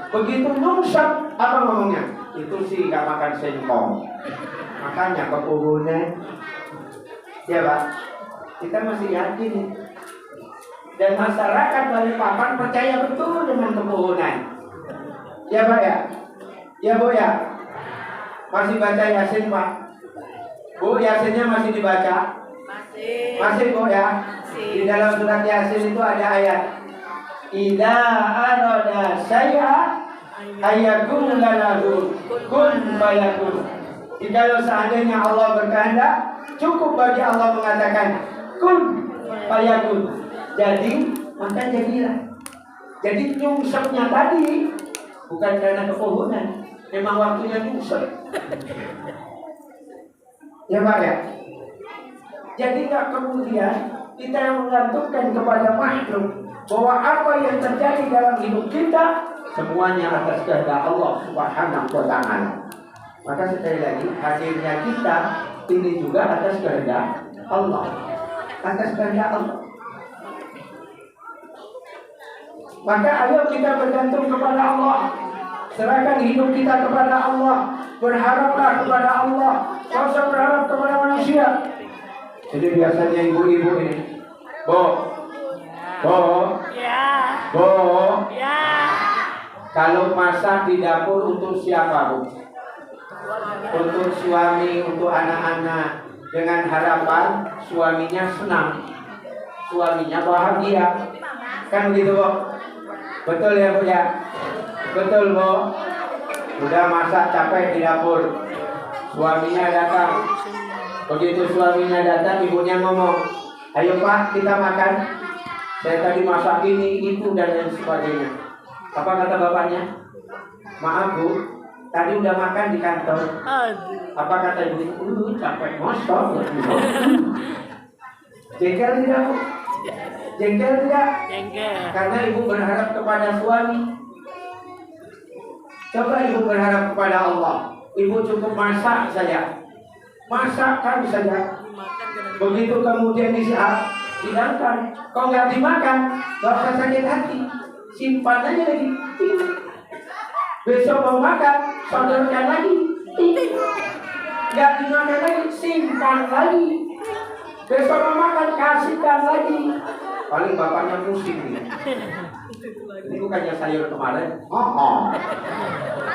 Begitu nyungsep, apa ngomongnya? Itu sih gak makan singkong, makanya kepohonan. Ya Pak, kita masih yakin. Dan masyarakat Balikpapan percaya betul dengan kepohonan. Ya Pak ya? Ya Bu ya? Masih baca Yasin Pak? Bu, Yasinnya masih dibaca? Masih Bu ya? Di dalam surat Yasin itu ada ayat Idza arada syai'a ayakun lahu kun fayakun. Jika seandainya Allah berkehendak, cukup bagi Allah mengatakan kun fayakun. Jadi, maka jadilah. Jadi nyungsepnya tadi bukan karena kepohonan, memang waktunya nyungsep. Ya Pak ya? Jadi nggak kemudian kita yang menggantungkan kepada makhluk bahwa apa yang terjadi dalam hidup kita semuanya atas kehendak Allah Subhanahu wa Ta'ala. Maka sekali lagi hadirnya kita ini juga atas kehendak Allah, atas kehendak Allah. Maka ayo kita bergantung kepada Allah, serahkan hidup kita kepada Allah, berharaplah kepada Allah, tidak usah berharap kepada manusia. Jadi biasanya ibu-ibu ini, Bu, kalau masak di dapur untuk siapa Bu? Untuk suami, untuk anak-anak, dengan harapan suaminya senang, suaminya bahagia, kan begitu Bu? Betul ya Bu ya? Betul Bu? Udah masak capek di dapur, suaminya datang. Begitu suaminya datang, ibunya ngomong, ayo Pak kita makan. Saya tadi masak ini, itu dan lain sebagainya. Apa kata bapaknya? Maaf Bu, tadi udah makan di kantor. Apa kata ibu? Capek masak. Jengkel tidak Bu? Jengkel tidak? Jengkel. Karena ibu berharap kepada suami. Coba ibu berharap kepada Allah. Ibu cukup masak saja. Masakkan saja. Begitu kemudian dihidangkan, kalau nggak dimakan, nggak usah sakit hati, simpan aja lagi. Besok mau makan, sodorkan lagi. Nggak dimakan lagi, simpan lagi. Besok mau makan, kasihkan lagi. Paling bapaknya pusing nih. Ini bukannya sayur kemarin.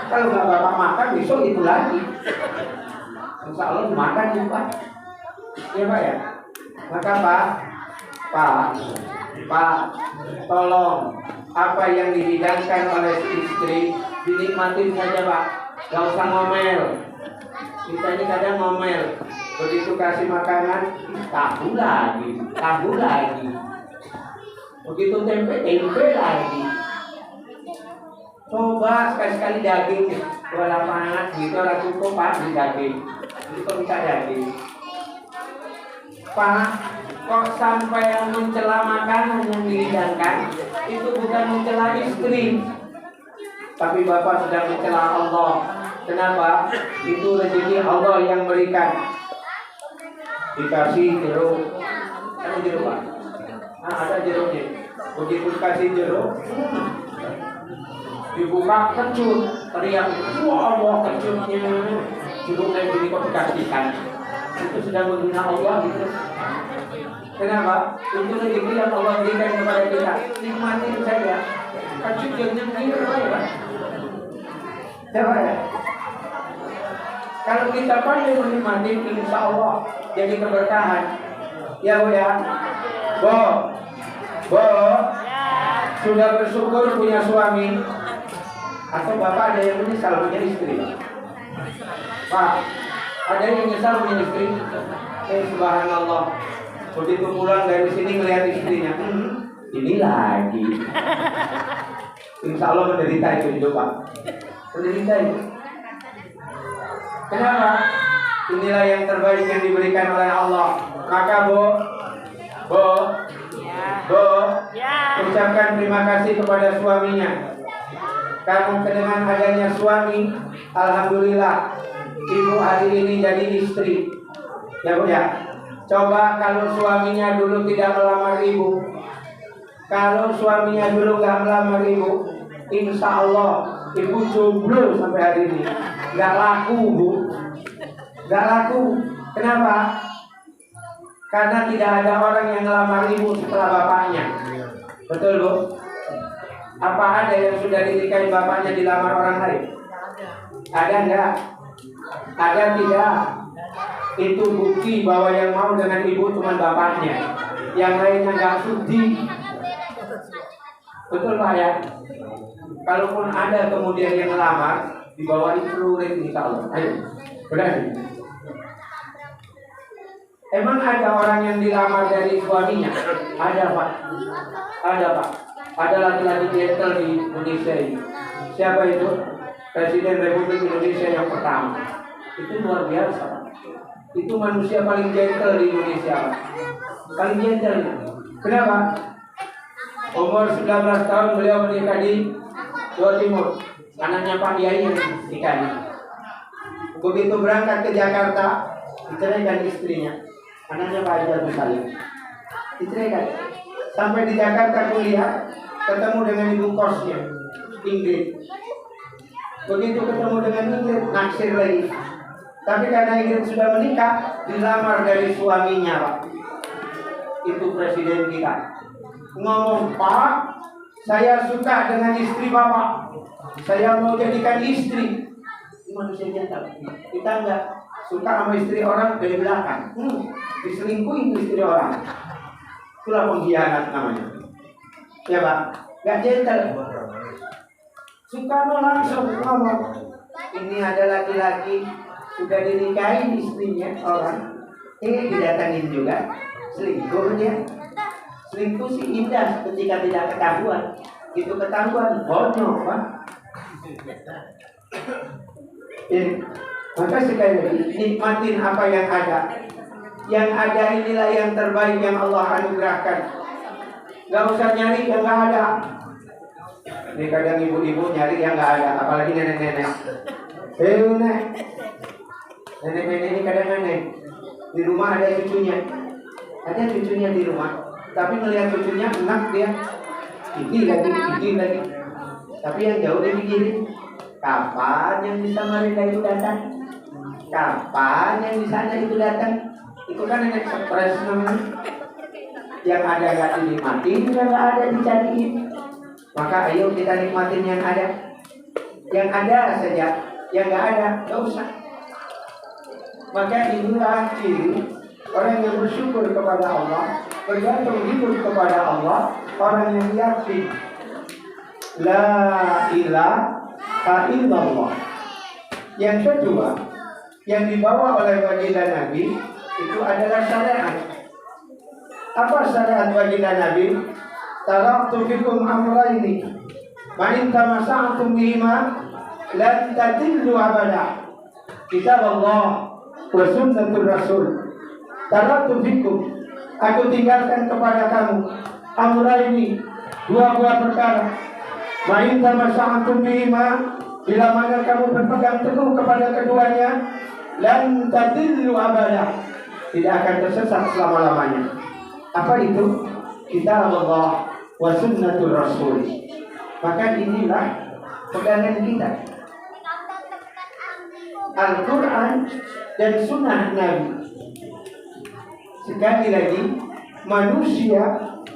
Kalau nggak bapak makan, besok itu lagi. Insya Allah dimakan ya Pak. Ya Pak ya. Maka Pak, tolong apa yang dihidangkan oleh istri dinikmatin saja Pak. Gak usah ngomel. Kita ini kadang ngomel. Begitu kasih makanan, tahu lagi. Begitu tempe lagi. Coba sekali-sekali daging. Dua lapangan gitu orang cukup Pak di daging. Jadi kok bisa daging? Pak, kok sampai yang mencela makanan yang dihidangkan itu bukan mencela istri, tapi Bapak sedang mencela Allah. Kenapa? Itu rezeki Allah yang berikan. Dikasih jeruk, ada jeruk Pak? Ada jeruknya. Begitu kasih jeruk, dibuka kecut, teriak, wah Allah kecutnya, jeruknya begini kok dikasihkan. Itu sedang menghina Allah gitu. Kenapa? Itu rezeki yang Allah berikan kepada kita. Nikmatin saja. Kecut jeruknya begini ya. Siapa ya? Kalau kita pandai menikmati, insya Allah jadi keberkahan. Ya Bu ya. Bo, sudah bersyukur punya suami. Atau Bapak ada yang menyesal punya istri? Pak, ada yang menyesal punya istri? Subhanallah. Begitu pulang dari sini ngelihat istrinya, ini lagi. Insya Allah menderita itu hidup Pak. Menderita itu. Kenapa? Inilah yang terbaik yang diberikan oleh Allah. Maka Bo, ucapkan terima kasih kepada suaminya. Karena dengan adanya suami, alhamdulillah, ibu hari ini jadi istri. Ya Bu ya. Coba kalau suaminya dulu tidak melamar ibu, kalau suaminya dulu nggak melamar ibu, insya Allah ibu jomblo sampai hari ini. Nggak laku Bu, nggak laku. Kenapa? Karena tidak ada orang yang melamar ibu setelah bapaknya. Betul Bu? Apa ada yang sudah dinikahi bapaknya dilamar orang lain? Ada enggak? Ada tidak? Itu bukti bahwa yang mau dengan ibu cuma bapaknya. Yang lainnya enggak sudi. Betul Pak ya? Kalaupun ada kemudian yang melamar, dibawain celurit insya Allah. Ayo, berani. Emang ada orang yang dilamar dari suaminya? Ada Pak. Ada Pak. Ada laki-laki gentle di Indonesia ini. Siapa itu? Presiden Republik Indonesia yang pertama. Itu luar biasa Pak. Itu manusia paling gentle di Indonesia Pak. Paling gentle. Kenapa? Umur 19 tahun beliau menikah di Jawa Timur. Anaknya Pak Yai yang nikah. Begitu berangkat ke Jakarta, diceraikan istrinya. Anaknya Pak Haji Abdul Salim. Diceraikan. Sampai di Jakarta kuliah, ketemu dengan ibu kosnya, Ingrid. Begitu ketemu dengan Ingrid, naksir lagi. Tapi karena Ingrid sudah menikah, dilamar dari suaminya Pak. Itu presiden kita. Ngomong, Pak, saya suka dengan istri Bapak. Saya mau jadikan istri. Ini manusia jantan. Kita enggak suka sama istri orang dari belakang. Diselingkuhin istri orang. Itulah pengkhianat namanya. Ya Pak, enggak jantan. Soekarno langsung ngomong, ini ada laki-laki sudah dinikahi istrinya orang. Didatangin juga selingkuhnya. Selingkuh sih indah ketika tidak ketahuan. Itu ketahuan, bodoh Pak. Maka sekali lagi nikmatin apa yang ada. Yang ada inilah yang terbaik yang Allah anugerahkan. Gak usah nyari yang gak ada. Ini kadang ibu-ibu nyari yang gak ada, apalagi nenek-nenek. Nek. Nenek-nenek ini kadang aneh. Di rumah ada cucunya. Ada cucunya di rumah. Tapi melihat cucunya enak dia. Ini lagi. Tapi yang jauh dia pikirin. Kapan yang bisa mereka itu datang? Kapan yang di sana itu datang? Itu kan enak stres namanya. Yang ada gak dinikmatin, yang gak ada dicariin. Maka ayo kita nikmatin yang ada. Yang ada saja, yang gak ada gak usah. Maka inilah ciri orang yang bersyukur kepada Allah, bergantung hidup kepada Allah, orang yang yakin La ilaha illallah. Yang kedua, yang dibawa oleh baginda Nabi itu adalah syariat. Apa syariat baginda Nabi? Taraktu fikum amrayni ma in tamassaktum bihima lan tadillu abada. Kitab Allah wa sunnatur Rasul. Taraktu fikum, aku tinggalkan kepada kamu amrayni, dua buah perkara. Ma in tamassaktum bihima, bila mana kamu berpegang teguh kepada keduanya, lan tadillu abada, tidak akan tersesat selama-lamanya. Apa itu? Kitab Allah wa sunnatul Rasul. Maka inilah pegangan kita, Al-Quran dan sunnah Nabi. Sekali lagi, manusia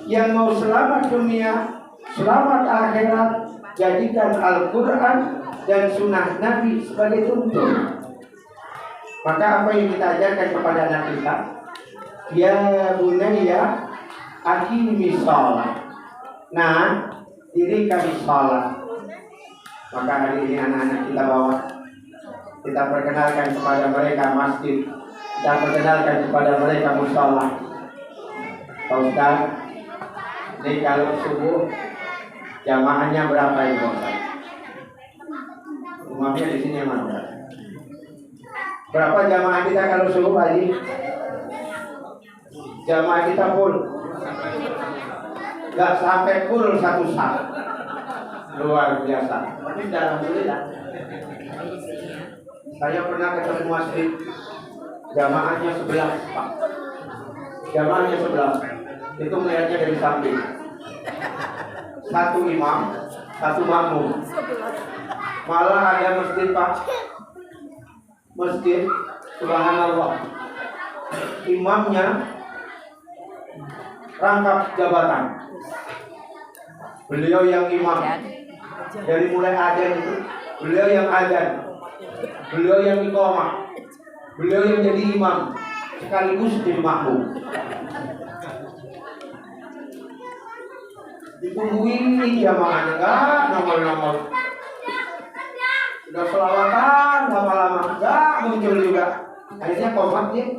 yang mau selamat dunia, selamat akhirat, jadikan Al-Quran dan sunnah Nabi sebagai tuntun. Maka apa yang kita ajarkan kepada anak kita? Ya bunayya aqimi shalah. Nah, dirikan shalat. Maka hari ini anak-anak kita bawa, kita perkenalkan kepada mereka masjid, kita perkenalkan kepada mereka mushola. Pak Ustaz, ini kalau subuh jamaahnya berapa ini Pak Ustaz? Rumahnya di sini mana? Berapa jamaah kita kalau subuh pagi? Jamaah kita full. Gak sampai full satu sah. Luar biasa. Tapi alhamdulillah. Saya pernah ketemu masjid, jamaahnya 11 Pak. Jamaahnya 11. Itu melihatnya dari samping. Satu imam, satu makmum. Malah ada masjid Pak. Masjid, subhanallah, imamnya rangkap jabatan. Beliau yang imam. Dari mulai adzan itu, beliau yang adzan, beliau yang iqamah, beliau yang jadi imam, sekaligus jadi makmum. Ditungguin jamaahnya, enggak nomor-nomor. Sudah selawatan lama-lama, enggak muncul juga. Akhirnya komat dia.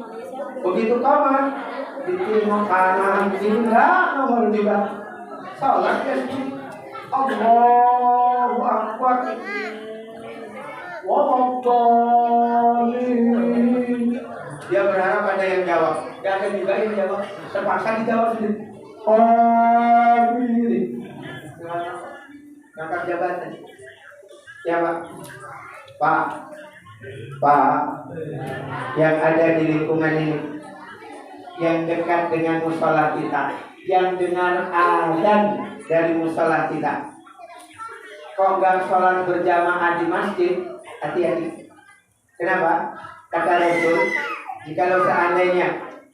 Begitu komat, ditengok kanan kiri, enggak nomor juga. Salat ya sih. Allahu Akbar. Wallahualim. Dia berharap ada yang jawab. Gak ada juga yang jawab. Terpaksa dijawab sendiri. Amin. Rangkap jabatan. Ya Pak. Pak, yang ada di lingkungan ini, yang dekat dengan mushola kita, yang dengar azan dari mushola kita, kok gak sholat berjamaah di masjid? Hati-hati. Kenapa? Kata Rasul, jikalau seandainya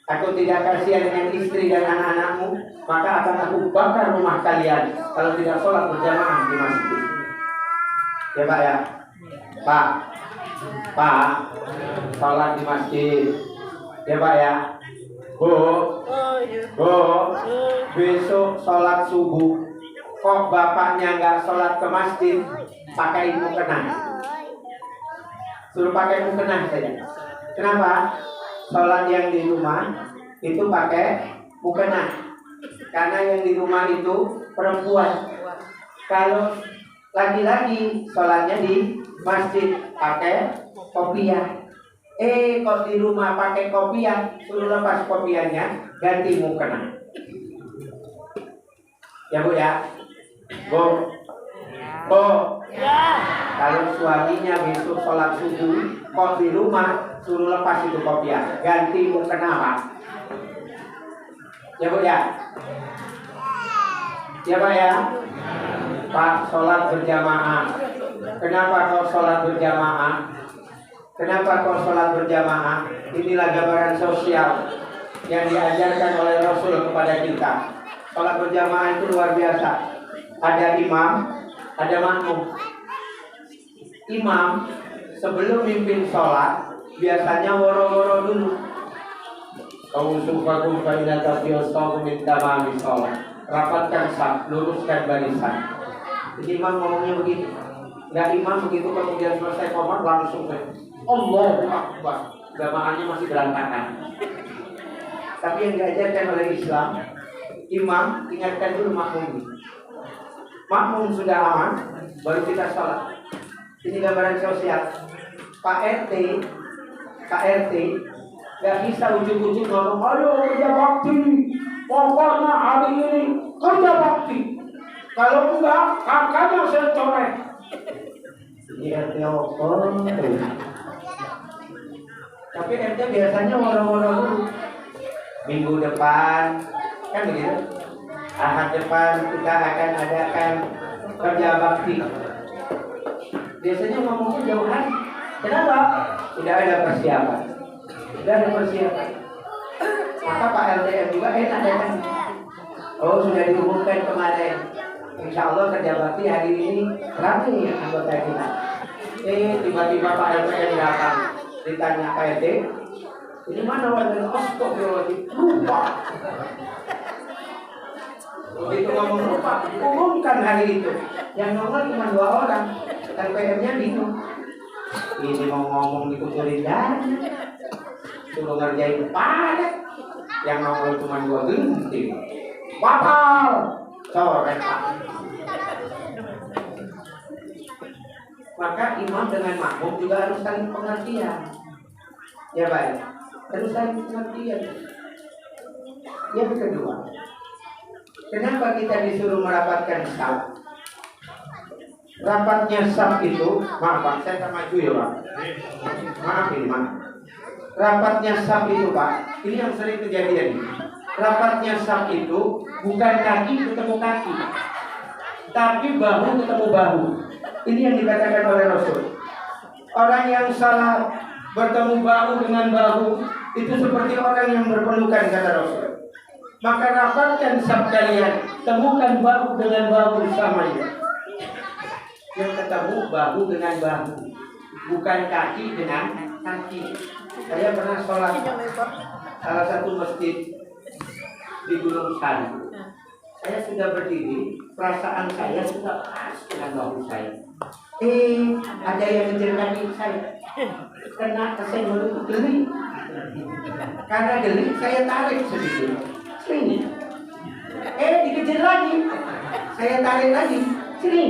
aku tidak kasihan dengan istri dan anak-anakmu, maka akan aku bakar rumah kalian kalau tidak sholat berjamaah di masjid. Ya Pak ya. Pak, sholat di masjid. Ya Pak ya. Bu, besok sholat subuh, kok bapaknya nggak sholat ke masjid, pakai mukena. Suruh pakai mukena saja. Kenapa? Sholat yang di rumah itu pakai mukena. Karena yang di rumah itu perempuan. Kalau laki-laki sholatnya di masjid pakai kopiah. Kok di rumah pakai kopiah, suruh lepas kopiahnya, ganti mukena. Ya Bu ya. Bu. Kalau suaminya besok sholat subuh, kok di rumah suruh lepas itu kopiah, ganti mukena Pak. Ya Bu ya. Ya Pak ya. Pak, sholat berjamaah Kenapa kau sholat berjamaah? Kenapa kau sholat berjamaah? Inilah gambaran sosial yang diajarkan oleh Rasul kepada kita. Sholat berjamaah itu luar biasa. Ada imam, ada makmum. Imam sebelum mimpin sholat biasanya woro-woro dulu. Kau sufakum fa'inata fiyostakum minta ma'ami sholat. Rapatkan saf, luruskan barisan. Jadi imam ngomongnya begitu. Nggak imam begitu kemudian selesai komat langsung Allahu Akbar. Jamaahnya masih berantakan. Tapi yang diajarkan oleh Islam, imam ingatkan dulu makmum. Makmum sudah aman, baru kita sholat. Ini gambaran sosial. Pak RT gak bisa ujuk-ujuk ngomong, ayo kerja bakti, pokoknya hari ini kerja bakti. Kalau enggak, kakaknya saya coret. Ini RT apa? Tapi RT biasanya woro-woro dulu. Minggu depan, kan begitu? Ahad depan kita akan adakan kerja bakti. Biasanya ngomongnya jauh hari. Kenapa? Sudah ada persiapan. Maka Pak LTM juga enak datang. Oh, sudah diumumkan kemarin. Insya Allah kerja bakti hari ini ramai anggota kita. Tiba-tiba Pak LTM datang. Ditanya Pak RT, ini mana warga? Astagfirullahaladzim, lupa. Begitu ngomong lupa, umumkan hari itu. Yang ngomong cuma 2 orang. LPM-nya bingung. Ini mau ngomong dikumpulin dana, suruh ngerjain padat. Yang ngomong cuma 2 genting. Batal, coret. Maka imam dengan makmum juga harus saling pengertian. Ya baik, harus saling pengertian. Yang kedua, kenapa kita disuruh merapatkan saf? Rapatnya saf itu, maaf Pak, saya tak maju ya Pak. Maaf ini, maaf. Rapatnya saf itu Pak, ini yang sering kejadian. Rapatnya saf itu bukan kaki ketemu kaki, tapi bahu ketemu bahu. Ini yang dikatakan oleh Rasul. Orang yang salah bertemu bahu dengan bahu itu seperti orang yang berpelukan, kata Rasul. Maka rapatkan saf kalian, temukan bahu dengan bahu bersamanya. Yang ketemu bahu dengan bahu, bukan kaki dengan kaki. Saya pernah sholat salah satu masjid di Gunung Sari. Saya sudah berdiri, perasaan saya sudah pas dengan bahu saya. Ada yang ngejar kaki saya. Karena saya menutup geli. Karena geli, saya tarik sedikit. Sini. Dikejar lagi. Saya tarik lagi. Sini.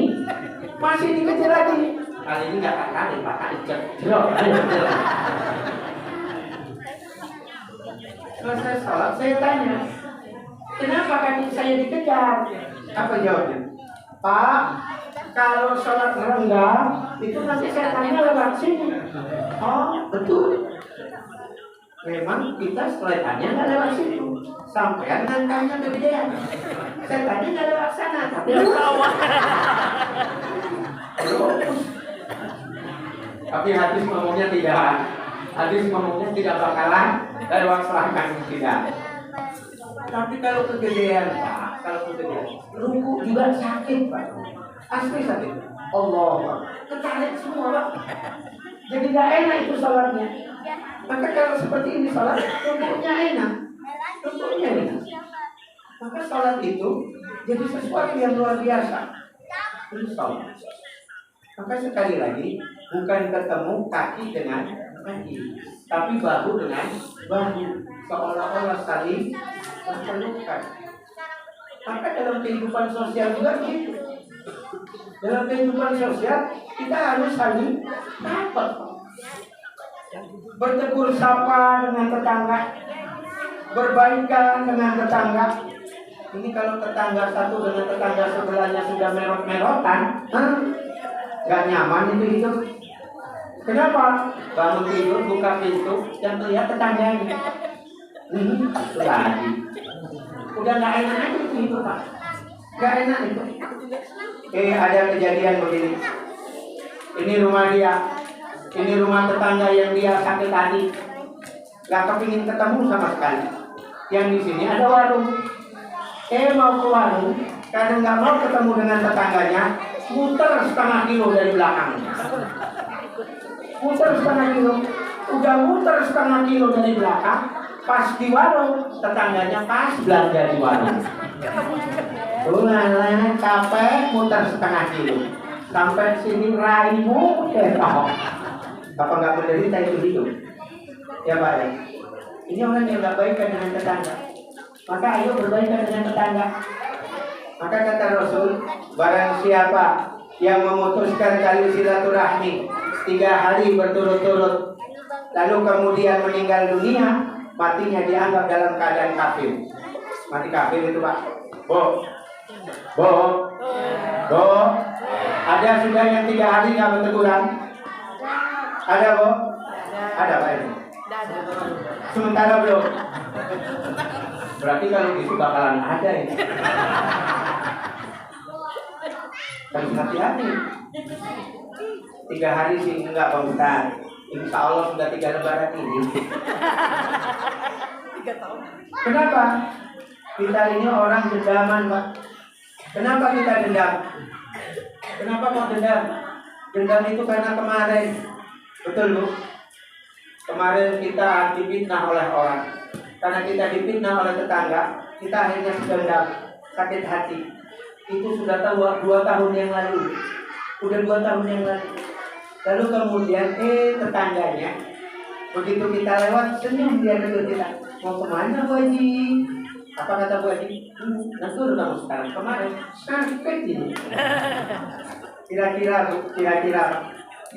Masih dikejar lagi. Kali ini nggak tarik, Pak. Jerok. Selesai sholat, saya tanya, kenapa kaki saya dikejar? Apa jawabnya? Pak, kalau sholat renggang, itu nanti setannya lewat sini. Oh, betul. Memang kita setannya nggak lewat sini. Sampai nangkanya kegedean. Setannya nggak lewat sana, tapi lewat bawah. Tapi hadis ngomongnya tidak. Hadis ngomongnya tidak bakalan lewat selangkah, tidak. Tapi kalau kegedean Pak, ruku juga sakit Pak. Asli sakit. Allah, ketarik semua Pak. Jadi gak enak itu sholatnya. Maka kalau seperti ini sholat, rukuknya enak. Maka sholat itu jadi sesuatu yang luar biasa. Itu sholat. Maka sekali lagi, bukan ketemu kaki dengan kaki, tapi bahu dengan bahu, seolah-olah saling berpelukan. Maka dalam kehidupan sosial juga begitu. Dalam kehidupan sosial kita harus saling dapat, bertegur sapa dengan tetangga, berbaikan dengan tetangga. Ini kalau tetangga satu dengan tetangga sebelahnya sudah merot-merotan, gak nyaman itu hidup. Kenapa? Bangun tidur, buka pintu, yang terlihat tetangganya. Lagi. Udah gak enak aja itu hidup Pak. Gak enak itu. Ada kejadian begini. Ini rumah dia. Ini rumah tetangga yang dia sakit hati. Gak kepingin ketemu sama sekali. Yang di sini ada warung. Mau ke warung, karena nggak mau ketemu dengan tetangganya, muter setengah kilo dari belakang. Muter setengah kilo. Udah muter setengah kilo dari belakang, pas di warung, tetangganya pas belanja di warung. Ulala, capek muter setengah kilo. Sampai sini raimu ketok. Bapak nggak menderita itu hidup. Ya Pak ya. Ini orang yang nggak baik dengan tetangga. Maka ayo berbaikan dengan tetangga. Maka kata Rasul, barang siapa yang memutuskan tali silaturahmi 3 hari berturut-turut, lalu kemudian meninggal dunia, matinya dianggap dalam keadaan kafir. Mati kafir itu Pak. Bo. Ada sudah yang 3 hari nggak berteguran? Ada Bo? Ada Pak ini. Sementara belum. Berarti kalau gitu bakalan ada ini. Harus hati-hati. 3 hari sih enggak Pak Ustaz. Insya Allah sudah 3 lebaran ini. Kenapa? Kita ini orang dendaman Pak. Kenapa kita dendam? Kenapa kok dendam? Dendam itu karena kemarin. Betul Bu? Kemarin kita difitnah oleh orang. Karena kita difitnah oleh tetangga, kita akhirnya dendam, sakit hati. Itu sudah 2 tahun yang lalu. Udah 2 tahun yang lalu. Lalu kemudian tetangganya, begitu kita lewat, senyum dia dulu kita. Mau kemana Bu Haji? Apa kata Bu Haji? Nanti kamu sekarang kemarin sakit ini. Kira-kira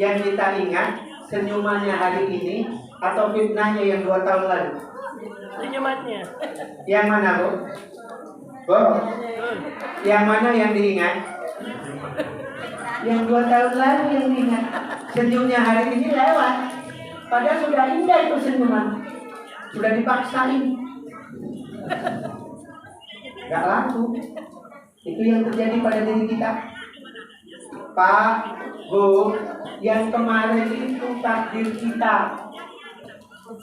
yang kita ingat senyumannya hari ini atau fitnahnya yang 2 tahun lalu? Senyumannya. Yang mana Bu? Bu? Yang mana yang diingat? Yang 2 tahun lalu yang diingat. Senyumnya hari ini lewat. Padahal sudah indah itu senyuman. Sudah dipaksain. Gak laku. Itu yang terjadi pada diri kita. Pak, Bu, yang kemarin itu takdir kita.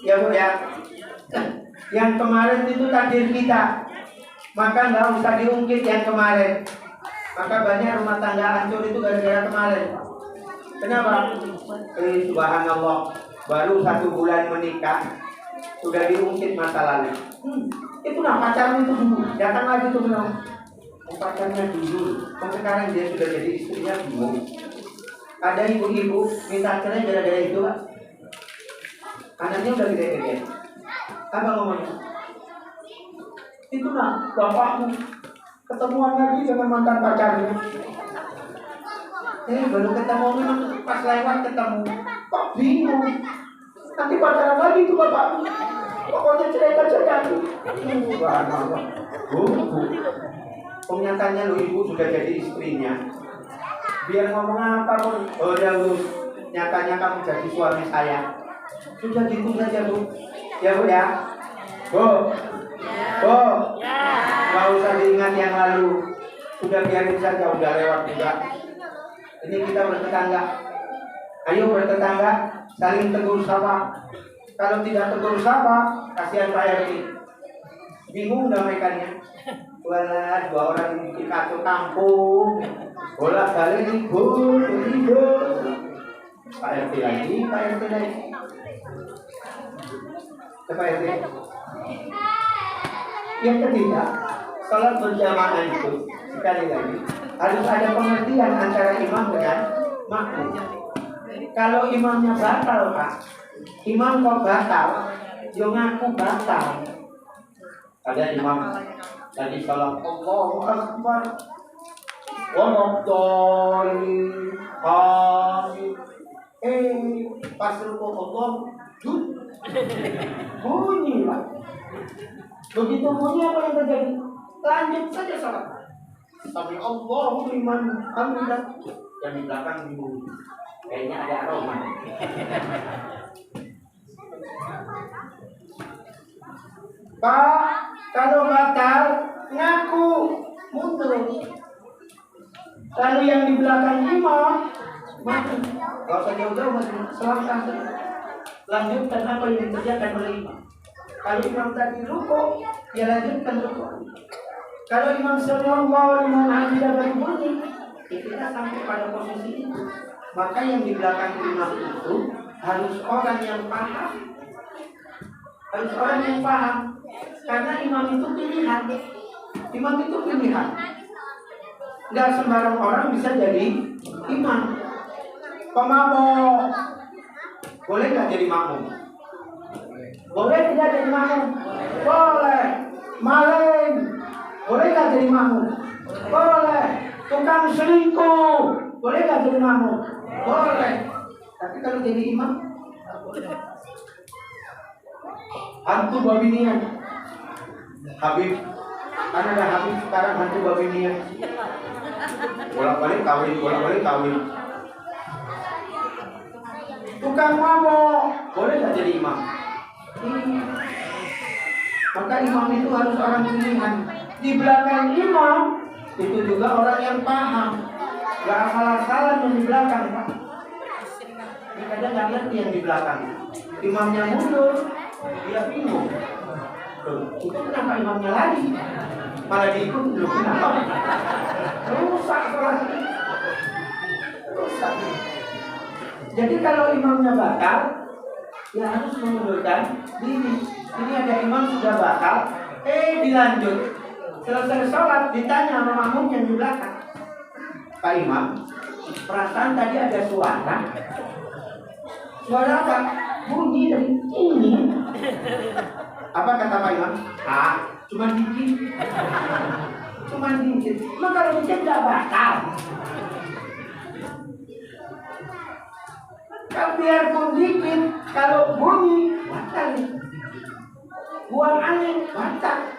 Ya Bu ya. Yang kemarin itu takdir kita. Maka nggak usah diungkit yang kemarin. Maka banyak rumah tangga hancur itu gara-gara kemarin. Kenapa? Subhanallah. Baru 1 bulan menikah sudah diungkit masa lalu. Itu nah pacarmu itu dulu. Datang lagi tuh bilang, pacarnya dulu. Sekarang dia sudah jadi istrinya bingung. Ada ibu-ibu minta cerai gara-gara itu Pak. Anaknya udah gede-gede. Apa ngomongnya? Itu nah bapakmu ketemuan lagi dengan mantan pacarnya. Baru ketemu memang pas lewat ketemu. Kok bingung? Nanti pacaran lagi itu bapakmu. Pokoknya cerita-cerita itu. Bu. Kenyataannya lu ibu sudah jadi istrinya. Biar ngomong apapun, udah lu nyatanya kamu jadi suami saya. Sudah gitu saja Bu. Ya Bu ya. Bu. Gak usah diingat yang lalu. Sudah biarin saja, udah lewat juga. Ini kita bertetangga. Ayo bertetangga, saling tegur sapa. Kalau tidak tegur sapa, kasihan Pak RT. Bingung damaikannya. Walah, 2 orang di satu kampung. Bolak-balik ribut. Pak RT lagi. Pak RT. Yang ketiga, salat berjamaah itu sekali lagi harus ada pengertian antara imam dengan makmum. Kalau imamnya batal Pak, imam kok batal, yo ngaku batal. Ada imam tadi salat Allahu Akbar, Wallahualim, amin. Pas ruku Allah, bunyi Pak. Begitu bunyi apa yang terjadi? Lanjut saja salat. Tapi Allahu liman hamidah. Yang di belakang bingung. Kayaknya ada aroma. Pak, kalau batal ngaku mundur. Lalu yang di belakang imam Mati. Gak usah jauh-jauh Mas. Selangkah saja. Lanjutkan apa yang dikerjakan oleh imam. Kalau imam tadi rukuk, ya lanjutkan rukuk. Kalau imam sallallahu liman hamidah baru bunyi, ya kita sampai pada posisi itu. Maka yang di belakang imam itu harus orang yang paham. Harus orang yang paham. Karena imam itu pilihan. Imam itu pilihan. Nggak sembarang orang bisa jadi imam. Pemabok boleh nggak jadi makmum? Boleh tidak jadi makmum? Boleh. Maling boleh nggak jadi makmum? Boleh. Tukang selingkuh boleh nggak jadi makmum? Boleh. Tapi kalau jadi imam, hantu babi nian. Habib, kan ada Habib sekarang hantu babi nian. Bolak-balik kawin. Tukang mabok boleh nggak jadi imam? Maka imam itu harus orang pilihan. Di belakang imam itu juga orang yang paham. Gak asal-asalan yang di belakang, Pak. Kadang nggak ngerti yang di belakang. Imamnya mundur, dia bingung. Itu kenapa imamnya lari? Malah diikut dulu kenapa? Rusak sholatnya. Rusak. Jadi kalau imamnya batal, ya harus mengundurkan diri. Ini ada imam sudah batal, dilanjut. Selesai sholat ditanya sama makmum yang di belakang, Pak Imam, perasaan tadi ada suara. Suara apa? Bunyi dari ini. Apa kata Pak Imam? Cuma dikit. Emang kalau dikit nggak batal? Kan biarpun dikit, kalau bunyi batal. Buang angin batal.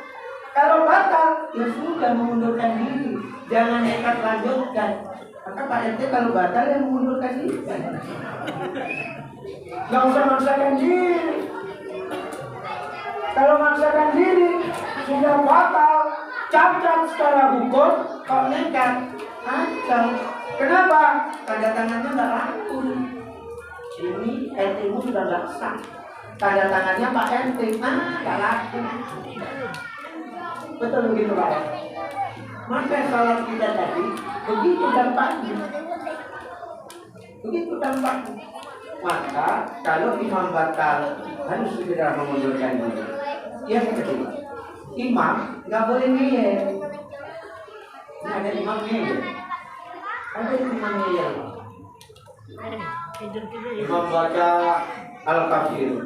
Kalau batal, ya sudah mengundurkan diri. Jangan nekat lanjutkan. Maka Pak RT kalau batal ya mengundurkan diri. Gak usah maksakan diri. Kalau maksakan diri sudah batal, cacat secara hukum, kok nekat? Acau. Kenapa? Tanda tangannya nggak laku. Ini RT-mu sudah nggak sah. Tanda tangannya Pak RT, nggak laku. Betul begitu Pak. Maka salat kita tadi begitu dampaknya. Maka kalau imam batal harus segera mengundurkan diri. Yang kedua, imam nggak boleh ngeyel. Ada imam ngeyel. Imam baca Al-Kafir.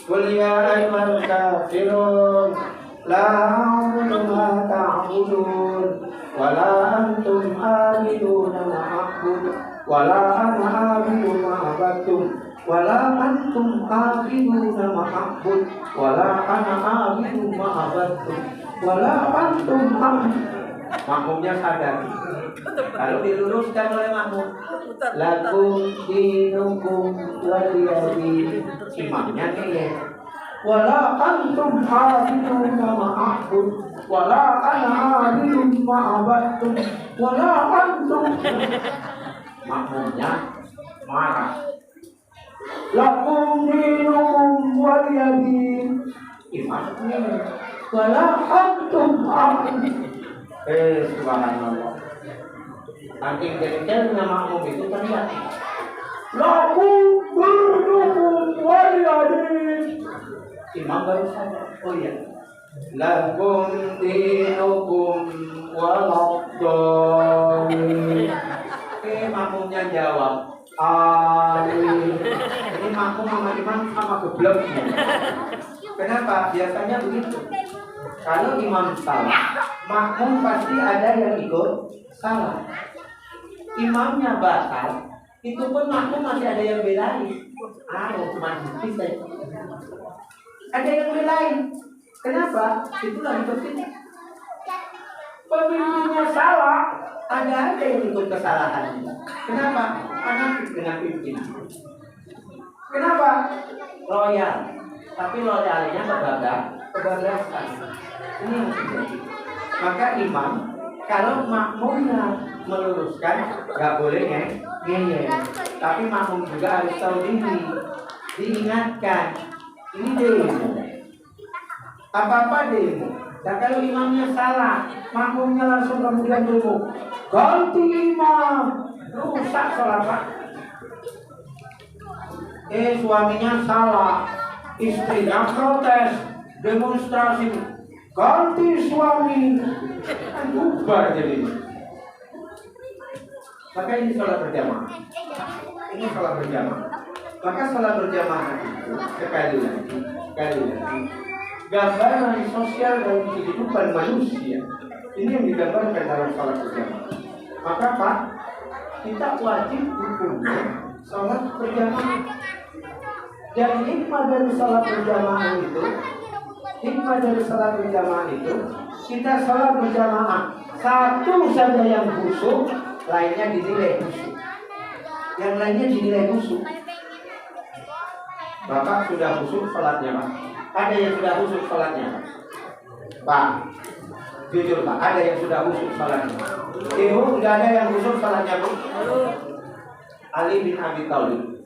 Qul ya ayyuhal kafirun la a'budu ma ta'budun wa la antum a'buduna ma a'budu wa la ana a'budu ma abadtum wa la antum a'buduna ma a'budu wa la ana a'budu ma abadtum wa la antum makmumnya sadar. Kalau diluruskan oleh makmum, lakum dinukum waliyadin, imamnya nih. Wala antum a'buduna ma a'bud, wala ana a'budu ma abadtum, wala antum. Makmumnya marah. Lakum dinukum waliyadin, imamnya. Wala antum a'bud. Subhanallah. Saking jengkelnya makmum itu teriak, lakum dinukum waliyadin. Imam baru sadar, oh iya, lakum dinukum waliyadin. Makmumnya jawab, amin. Ini makmum sama imam sama geblok. Kenapa? Biasanya begitu. Kalau imam salah, makmum pasti ada yang ikut salah. Imamnya batal, itu pun makmum masih ada yang belain. Cuma bisa. Ada yang belain. Kenapa? Itulah penting. Pemimpinnya salah, ada yang ikut kesalahan. Kenapa? Karena dengan pimpinan. Kenapa? Loyal. Tapi loyalnya kebablasan. Ini yang terjadi. Maka imam, kalau makmumnya meluruskan, nggak boleh ngeyel. Tapi makmum juga harus tahu diri, diingatkan. Ini demo, apa-apa demo. Dan kalau imamnya salah, makmumnya langsung kemudian demo, ganti imam, rusak sholat Pak. Suaminya salah, istrinya protes, demonstrasi, ganti suami, kan bubar jadi. Maka ini sholat berjamaah. Ini sholat berjamaah. Maka sholat berjamaah itu sekali lagi, gambaran sosial dalam kehidupan manusia. Ini yang digambarkan dalam sholat berjamaah. Maka Pak, kita wajib hukumnya sholat berjamaah. Dan hikmah dari sholat berjamaah itu, kita sholat berjamaah. Satu saja yang khusyuk, lainnya dinilai khusyuk. Yang lainnya dinilai khusyuk. Bapak sudah khusyuk sholatnya Pak? Ada yang sudah khusyuk sholatnya Pak? Jujur Pak, ada yang sudah khusyuk sholatnya? Ibu, tidak ada yang khusyuk sholatnya Bu? Ali bin Abi Thalib